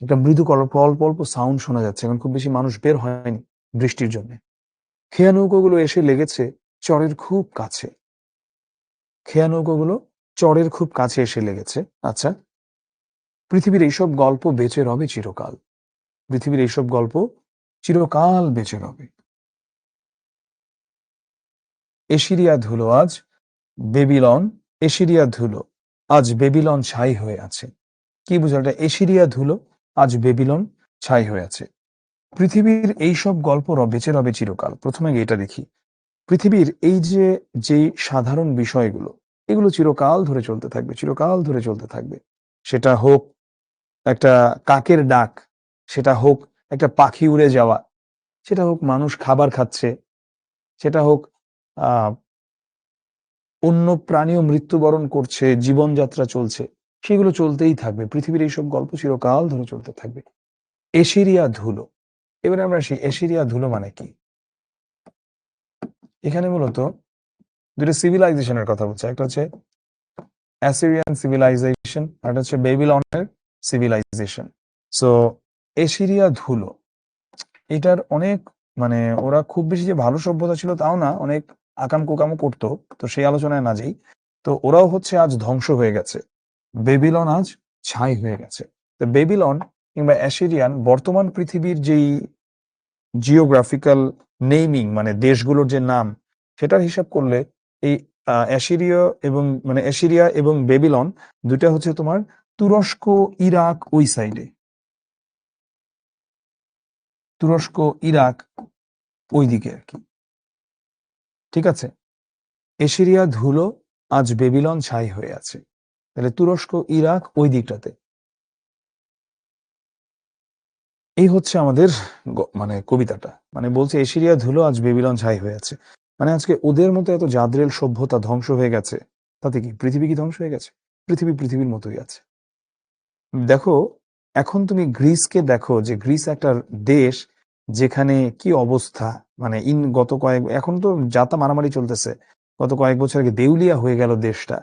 একটা মৃদু অল্প অল্প সাউন্ড শোনা যাচ্ছে। এখন খুব বেশি মানুষ বের হয়নি বৃষ্টির জন্য। খেয়া নৌকোগুলো এসে লেগেছে চরের খুব কাছে। খেয়া নৌকোগুলো চরের খুব কাছে এসে লেগেছে। আচ্ছা, পৃথিবীর এইসব গল্প বেঁচে রবে চিরকাল। পৃথিবীর এইসব গল্প চিরকাল বেঁচে রবে। এশিরিয়া ধুলো আজ বেবিলন, এশিরিয়া ধুলো আজ বেবিলন ছাই হয়ে আছে। কি বুঝাটা? এশিরিয়া ধুলো আজ বেবিলন ছাই হয়ে আছে। পৃথিবীর এইসব গল্প বেঁচে রবে চিরকাল। প্রথমে এটা দেখি, পৃথিবীর এই যে যেই সাধারণ বিষয়গুলো, এগুলো চিরকাল ধরে চলতে থাকবে, চিরকাল ধরে চলতে থাকবে। সেটা হোক একটা কাকের ডাক, সেটা হোক একটা পাখি উড়ে যাওয়া, সেটা হোক মানুষ খাবার খাচ্ছে, সেটা হোক আহ অন্য প্রাণীও মৃত্যুবরণ করছে, জীবনযাত্রা চলছে, সেগুলো চলতেই থাকবে। পৃথিবীর এইসব গল্প চিরকাল ধরে চলতে থাকবে। এশিরিয়া ধুলো। এবারে আমরা আসি, এশিরিয়া ধুলো মানে কি? এখানে মূলত দুটো সিভিলাইজেশনের কথা বলছে। একটা হচ্ছে অ্যাসিরিয়ান সিভিলাইজেশন, আর একটা হচ্ছে বেবিলনের সিভিলাইজেশন। সো এশিরিয়া ধুলো, এটার অনেক মানে ওরা খুব বেশি যে ভালো সভ্যতা ছিল তাও না, অনেক আকাম কুকামও করতো, তো সেই আলোচনায় না যাই। তো ওরাও হচ্ছে আজ ধ্বংস হয়ে গেছে, বেবিলন আজ ছাই হয়ে গেছে। তো বেবিলন কিংবা অ্যাসিরিয়ান বর্তমান পৃথিবীর যেই জিওগ্রাফিক্যাল নেইমিং মানে দেশগুলোর যে নাম, সেটার হিসাব করলে এই অ্যাসিরিয়া এবং মানে অ্যাসিরিয়া এবং বেবিলন দুটা হচ্ছে তোমার তুরস্ক, ইরাক ওই সাইডে, তুরস্ক, ইরাক ওই দিকে আর কি। ঠিক আছে? এশিরিয়া ধুলো আজ বেবিলন ছাই হয়ে আছে, তাহলে তুরস্ক, ইরাক ওই দিকটাতে। এই হচ্ছে আমাদের মানে কবিতাটা, মানে বলছে এশিরিয়া ধুলো আজ বেবিলন ছাই হয়ে আছে। মানে আজকে ওদের মতো এত জাদ্রেল সভ্যতা ধ্বংস হয়ে গেছে, তাতে কি পৃথিবী কি ধ্বংস হয়ে গেছে? পৃথিবী পৃথিবীর মতোই আছে। দেখো, এখন তুমি গ্রিসকে দেখো, যে গ্রিস একটা দেশ যেখানে কি অবস্থা, মানে গত কয়েক, এখন তো যাতা মারামারি চলতেছে, গত কয়েক বছর আগে দেউলিয়া হয়ে গেল দেশটা।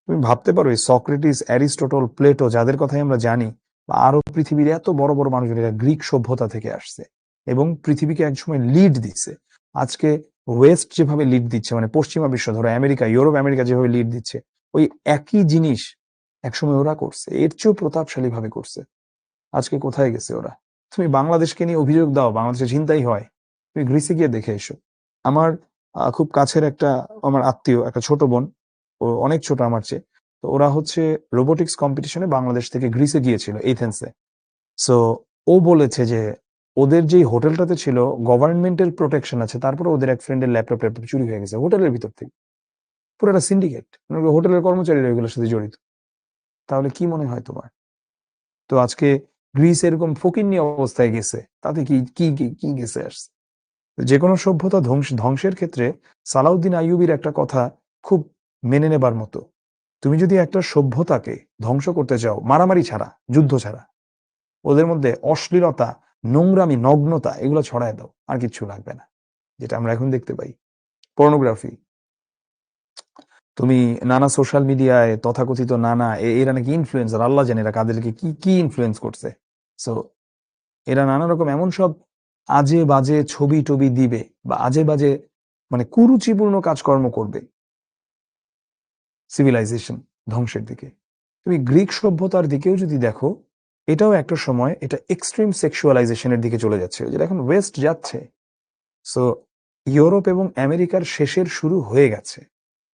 তুমি ভাবতে পারো এই সক্রেটিস, অ্যারিস্টটল, প্লেটো যাদের কথাই আমরা জানি, বা আরো পৃথিবীর এত বড় বড় মানুষজন, এরা গ্রিক সভ্যতা থেকে আসছে এবং পৃথিবীকে একসময় লিড দিচ্ছে। আজকে ওয়েস্ট যেভাবে লিড দিচ্ছে, মানে পশ্চিমা বিশ্ব, ধরো আমেরিকা, ইউরোপ, আমেরিকা যেভাবে লিড দিচ্ছে, ওই একই জিনিস একসময় ওরা করছে, এর চেয়েও প্রতাপশালী ভাবে করছে। আজকে কোথায় গেছে ওরা? তুমি বাংলাদেশকে নিয়ে অভিযোগ দাও, বাংলাদেশে ছিনতাই হয়, তুমি গ্রিসে গিয়ে দেখে এসো। আমার খুব কাছের আমার আত্মীয়, একটা ছোট বোন, ও অনেক ছোট আমার চেয়ে। তো ওরা হচ্ছে রোবোটিক্স কম্পিটিশনে বাংলাদেশ থেকে গ্রিসে গিয়েছিল, এথেন্সে। সো ও বলেছে যে ওদের যেই হোটেলটাতে ছিল, গভর্নমেন্টের প্রোটেকশন আছে, তারপরে ওদের এক ফ্রেন্ডের ল্যাপটপ চুরি হয়ে গেছে হোটেলের ভিতর থেকে। পুরো একটা সিন্ডিকেট, হোটেলের কর্মচারীরা এগুলোর সাথে জড়িত। তাহলে কি মনে হয় তোমার? তো আজকে গ্রিস এরকম ফকিন্নি অবস্থায় গেছে, তাতে কি কি কি কি গেছে আসছে? যে কোনো সভ্যতা ধ্বংসের ক্ষেত্রে সালাউদ্দিন আইয়ুবীর একটা কথা খুব মেনে নেবার মতো। তুমি যদি একটা সভ্যতাকে ধ্বংস করতে চাও মারামারি ছাড়া, যুদ্ধ ছাড়া, ওদের মধ্যে অশ্লীলতা, নোংরামি, নগ্নতা এগুলো ছড়ায় দাও, আর কিচ্ছু লাগবে না। যেটা আমরা এখন দেখতে পাই, পর্নোগ্রাফি। তুমি নানা সোশ্যাল মিডিয়ায় তথাকথিত নানা এরা নাকি ইনফ্লুয়েন্সার, আল্লাহ জানে এরা কাদেরকে কি কি ইনফ্লুয়েন্স করছে। সো এরা নানা রকম এমন সব আজে বাজে ছবি টবি দিবে, বা আজে বাজে মানে কুরুচিপূর্ণ কাজকর্ম করবে সিভিলাইজেশন ধ্বংসের দিকে। তুমি গ্রিক সভ্যতার দিকেও যদি দেখো, এটাও একটা সময় এটা এক্সট্রিম সেক্সুয়ালাইজেশনের দিকে চলে যাচ্ছে, যেটা এখন ওয়েস্ট যাচ্ছে। সো ইউরোপ এবং আমেরিকার শেষের শুরু হয়ে গেছে।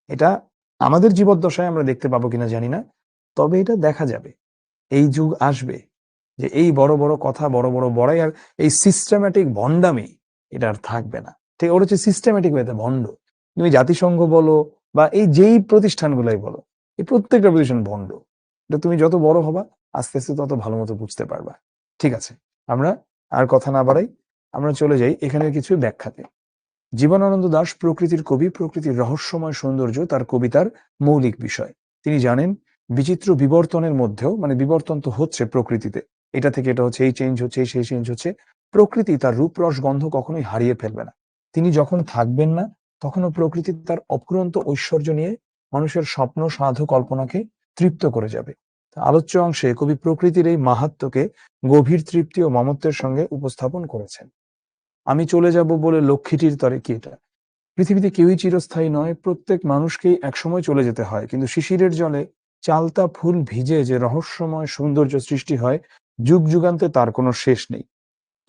এটা আমাদের জীবদ্দশায় আমরা দেখতে পাবো কিনা জানি না, তবে এটা দেখা যাবে। এই যুগ আসবে যে এই বড় বড় কথা, বড় বড় বড়াই, আর এই সিস্টেম্যাটিক ভণ্ডামি এটা আর থাকবে না। ঠিক, ওর হচ্ছে সিস্টেম্যাটিক ওয়েতে ভণ্ড। তুমি জাতিসংঘ বলো বা এই যেই প্রতিষ্ঠানগুলাই বলো, এই প্রত্যেকটা প্রতিষ্ঠান ভণ্ড। এটা তুমি যত বড় হবা, আস্তে আস্তে তত ভালো মতো বুঝতে পারবা। ঠিক আছে, আমরা আর কথা না বাড়াই, আমরা চলে যাই এখানে কিছু ব্যাখ্যাতে। জীবনানন্দ দাশ প্রকৃতির কবি, প্রকৃতির রহস্যময় সৌন্দর্য তার কবিতার মৌলিক বিষয়। তিনি জানেন বিচিত্র বিবর্তনের মধ্যেও, মানে বিবর্তন তো হচ্ছে প্রকৃতিতে, এটা থেকে এটা হচ্ছে, এই চেঞ্জ হচ্ছে, সেই চেঞ্জ হচ্ছে, প্রকৃতি তার রূপরস গন্ধ কখনোই হারিয়ে ফেলবে না। তিনি যখন থাকবেন না, তখনও প্রকৃতি তার অফুরন্ত ঐশ্বর্য নিয়ে মানুষের স্বপ্ন, সাধু, কল্পনাকে তৃপ্ত করে যাবে। আলোচ্য অংশে কবি প্রকৃতির এই মাহাত্ম্যকে গভীর তৃপ্তি ও মমত্বের সঙ্গে উপস্থাপন করেছেন। আমি চলে যাব বলে লক্ষ্মীটির তরে, কি এটা? পৃথিবীতে কেউই চিরস্থায়ী নয়, প্রত্যেক মানুষকেই একসময় চলে যেতে হয়, কিন্তু শিশিরের জলে চালতা ফুল ভিজে যে রহস্যময় সৌন্দর্য সৃষ্টি হয়, যুগ যুগান্তে তার কোনো শেষ নেই।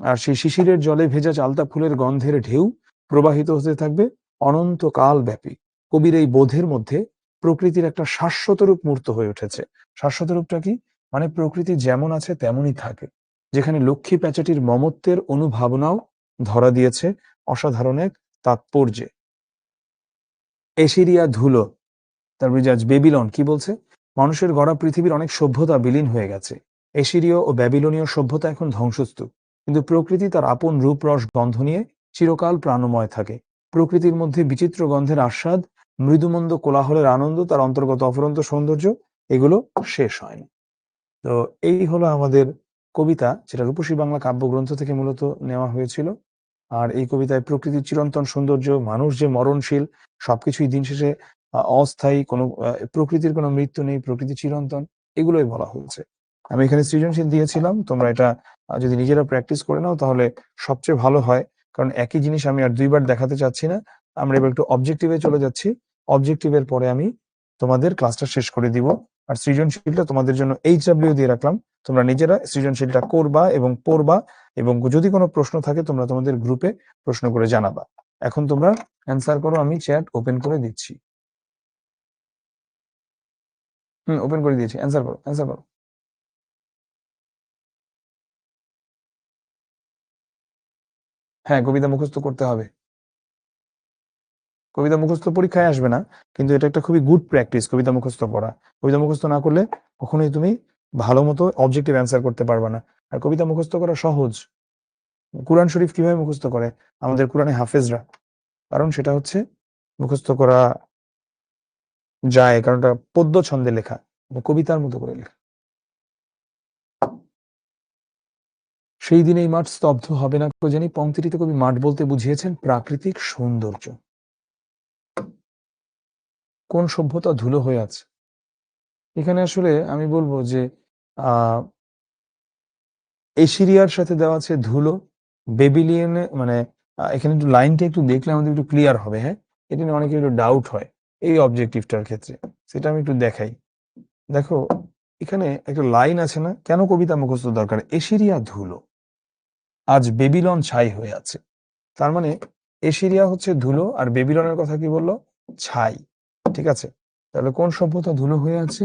আর সেই শিশিরের জলে ভেজা চালতা ফুলের গন্ধের ঢেউ প্রবাহিত হতে থাকবে অনন্তকাল ব্যাপী। কবির এই বোধের মধ্যে প্রকৃতির একটা শাশ্বত রূপ মূর্ত হয়ে উঠেছে। শাশ্বত রূপটা কি? মানে প্রকৃতি যেমন আছে তেমনই থাকে, যেখানে লক্ষ্মী প্যাঁচাটির মমত্বের অনুভাবনাও ধরা দিয়েছে অসাধারণ এক তাৎপর্যে। এশিরিয়া ধুলো, তারপরে আজ বেবিলন কি বলছে? মানুষের গড়া পৃথিবীর অনেক সভ্যতা বিলীন হয়ে গেছে, এশিরীয় ও ব্যাবিলনীয় সভ্যতা এখন ধ্বংসস্তূপ, কিন্তু প্রকৃতি তার আপন রূপ, রস, গন্ধ নিয়ে চিরকাল প্রাণময় থাকে। প্রকৃতির মধ্যে বিচিত্র গন্ধের আস্বাদ, মৃদুমন্দ কোলাহলের আনন্দ, তার অন্তর্গত অফুরন্ত সৌন্দর্য, এগুলো শেষ হয় না। তো এই হলো আমাদের কবিতা, যেটা রূপসী বাংলা কাব্যগ্রন্থ থেকে মূলত নেওয়া হয়েছিল। আর এই কবিতায় প্রকৃতির চিরন্তন সৌন্দর্য, মানুষ যে মরণশীল, সবকিছুই দিন শেষে অস্থায়ী, কোনো প্রকৃতির কোনো মৃত্যু নেই, প্রকৃতি চিরন্তন, এগুলোই বলা হয়েছে। আমি এখানে সৃজনশীল দিয়েছিলাম, তোমরা এটা যদি নিজেরা প্র্যাকটিস করে নাও তাহলে সবচেয়ে ভালো হয়। কারণ একই জিনিস আমি আর দুইবার দেখাতে চাচ্ছি না। আমরা এবার একটু অবজেক্টিভে চলে যাচ্ছি। অবজেক্টিভের পরে আমি তোমাদের ক্লাসটা শেষ করে দিব। আর সৃজনশীলটা তোমাদের জন্য HW দিয়ে রাখলাম, তোমরা নিজেরা সৃজনশীলটা করবা এবং পড়বা, এবং যদি কোনো প্রশ্ন থাকে তোমরা তোমাদের গ্রুপে প্রশ্ন করে জানাবা। এখন তোমরা অ্যান্সার করো, আমি চ্যাট ওপেন করে দিচ্ছি। ওপেন করে দিয়েছি, অ্যান্সার করো, অ্যান্সার করো। হ্যাঁ, কবিতা মুখস্থ করতে হবে। কবিতা মুখস্থ পরীক্ষায় আসবে না, কিন্তু এটা একটা খুবই গুড প্র্যাকটিস কবিতা মুখস্থ করা। কবিতা মুখস্থ না করলে কখনোই তুমি ভালো মতো অবজেক্টিভ অ্যান্সার করতে পারবে না। আর কবিতা মুখস্থ করা সহজ। কুরআন শরীফ কিভাবে মুখস্থ করে আমাদের কোরআনে হাফেজরা? কারণ সেটা হচ্ছে মুখস্থ করা যায়, কারণ এটা পদ্য ছন্দে লেখা, কবিতার মতো করে লেখা। সেই দিন এই মাঠ স্তব্ধ হবে না কো জানি, পংক্তিটিতে কবি মাঠ বলতে বুঝিয়েছেন প্রাকৃতিক সৌন্দর্য। কোন সভ্যতা ধুলো হয়ে আছে? এখানে আসলে আমি বলবো যে আহ এশিরিয়ার সাথে দেওয়া আছে ধুলো, বেবিলিয়নে মানে এখানে একটু লাইনটা একটু দেখলে আমাদের একটু ক্লিয়ার হবে, হ্যাঁ? এটা নিয়ে অনেকের একটু ডাউট হয় এই অবজেক্টিভটার ক্ষেত্রে। সেটা আমি একটু দেখাই। দেখো, এখানে একটা লাইন আছে না? কেন কবিতা মুখস্থ দরকার? এশিরিয়া ধুলো, আজ বেবিলন ছাই হয়ে আছে। তার মানে এশিরিয়া হচ্ছে ধুলো আর বেবিলনের কথা কি বললো? ছাই। ঠিক আছে? তাহলে কোন সভ্যতা ধুলো হয়ে আছে?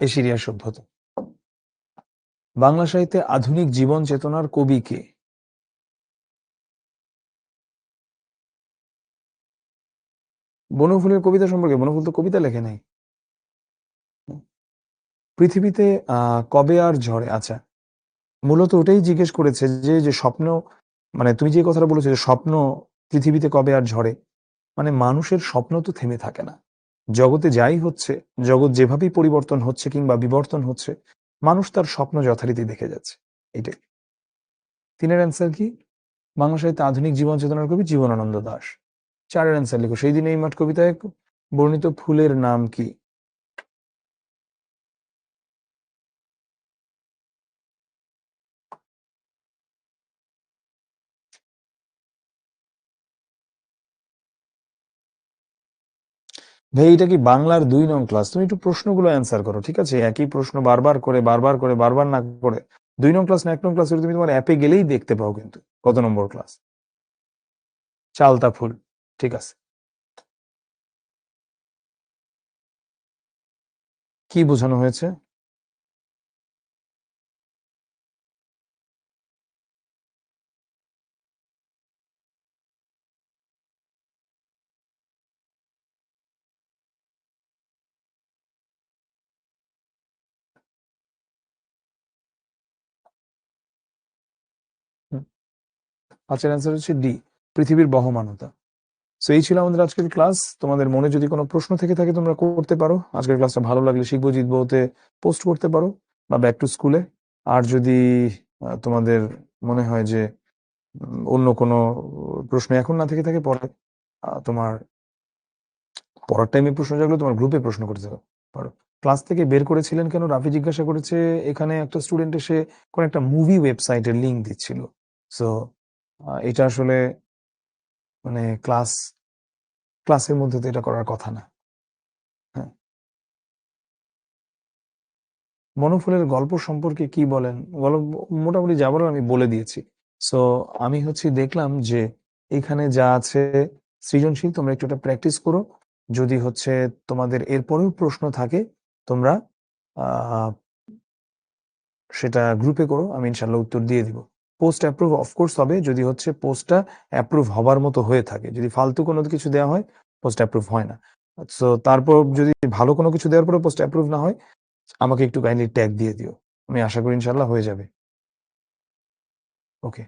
এশিরিয়া সভ্যতা। বাংলা সাহিত্যে আধুনিক জীবন চেতনার কবি কে? বনফুলের কবিতা সম্পর্কে? বনফুল তো কবিতা লেখে নাই। পৃথিবীতে কবে আর ঝড়ে? আচ্ছা, মূলত ওটাই জিজ্ঞেস করেছে যে যে স্বপ্ন, মানে তুমি যে কথাটা বলেছো যে স্বপ্ন পৃথিবীতে কবে আর ঝরে, মানে মানুষের স্বপ্ন তো থেমে থাকে না। জগতে যাই হচ্ছে, জগৎ যেভাবেই পরিবর্তন হচ্ছে কিংবা বিবর্তন হচ্ছে, মানুষ তার স্বপ্ন যথারীতি দেখে যাচ্ছে। এটাই। তিনের অ্যান্সার কি? বাংলা সাহিত্যে আধুনিক জীবন চেতনার কবি জীবনানন্দ দাশ। চারের অ্যান্সার লিখো, সেই দিন এই মাঠ কবিতায় বর্ণিত ফুলের নাম কি? ভাই, এটা কি বাংলার 2 নং ক্লাস? তুমি একটু প্রশ্নগুলো অ্যান্সার করো, ঠিক আছে? একই প্রশ্ন বারবার করে বারবার করে বারবার না করে 2 নং ক্লাস না 1 নং ক্লাস, তুমি তোমার অ্যাপে গেলেই দেখতে পাও কিন্তু কত নম্বর ক্লাস। চালতা ফুল। ঠিক আছে। কি বোঝানো হয়েছে? হুম, পাঁচের অ্যান্সার হচ্ছে ডি, পৃথিবীর বহমানতা। সো এই ছিল আমাদের আজকের ক্লাস। তোমাদের মনে যদি কোনো প্রশ্ন থেকে থাকে তোমরা করতে পারো। আজকের ক্লাসটা ভালো লাগলে শিখবো জিতবোতে পোস্ট করতে পারো বা ব্যাক টু স্কুলে। আর যদি তোমাদের মনে হয় যে অন্য কোনো প্রশ্ন এখন না থেকে থাকে, পরে তোমার পড়ার টাইমে প্রশ্ন জাগলে তোমার গ্রুপে প্রশ্ন করতে পারো। ক্লাস থেকে বের করেছিলেন কেন? রাফি জিজ্ঞাসা করেছে। এখানে একটা স্টুডেন্ট এসে কোন একটা মুভি ওয়েবসাইটের লিংক দিচ্ছিল। সো এটা আসলে মানে ক্লাসের মধ্যে তো এটা করার কথা না। হ্যাঁ, বনফুলের গল্প সম্পর্কে কি বলেন? গল্প মোটামুটি যা বলার আমি বলে দিয়েছি। সো আমি হচ্ছে দেখলাম যে এখানে যা আছে সৃজনশীল, তোমরা একটু এটা প্র্যাকটিস করো। যদি হচ্ছে তোমাদের এরপরেও প্রশ্ন থাকে, তোমরা আহ সেটা গ্রুপে করো, আমি ইনশাল্লাহ উত্তর দিয়ে দিব। পোস্ট অ্যাপ্রুভ অফকোর্স হবে যদি হচ্ছে পোস্টটা অ্যাপ্রুভ হবার মতো হয়ে থাকে। যদি ফালতু কোনো কিছু দেওয়া হয়, পোস্ট অ্যাপ্রুভ হয় না। সো তারপর যদি ভালো কোনো কিছু দেওয়ার পরে পোস্ট অ্যাপ্রুভ না হয়, আমাকে একটু কাইন্ডলি ট্যাগ দিয়ে দিও। আমি আশা করি ইনশাল্লাহ হয়ে যাবে। ওকে,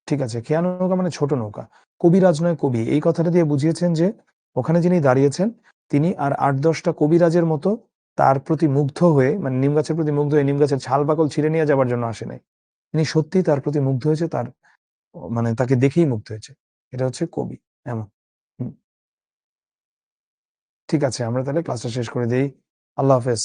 ঠিক আছে। খেয়া নৌকা মানে ছোট নৌকা। কবিরাজ নয় কবি, এই কথাটা দিয়ে বুঝিয়েছেন যে ওখানে যিনি দাঁড়িয়েছেন তিনি আর 8-10টা কবিরাজের মতো তার প্রতি মুগ্ধ হয়ে, মানে নিম গাছের প্রতি মুগ্ধ হয়ে নিম গাছের ছাল বাকল ছিঁড়ে নিয়ে যাবার জন্য আসে নাই। তিনি সত্যিই তার প্রতি মুগ্ধ হয়েছে, তার মানে তাকে দেখেই মুগ্ধ হয়েছে। এটা হচ্ছে কবি। এমন। হুম, ঠিক আছে, আমরা তাহলে ক্লাসটা শেষ করে দেই। আল্লাহ হাফেজ।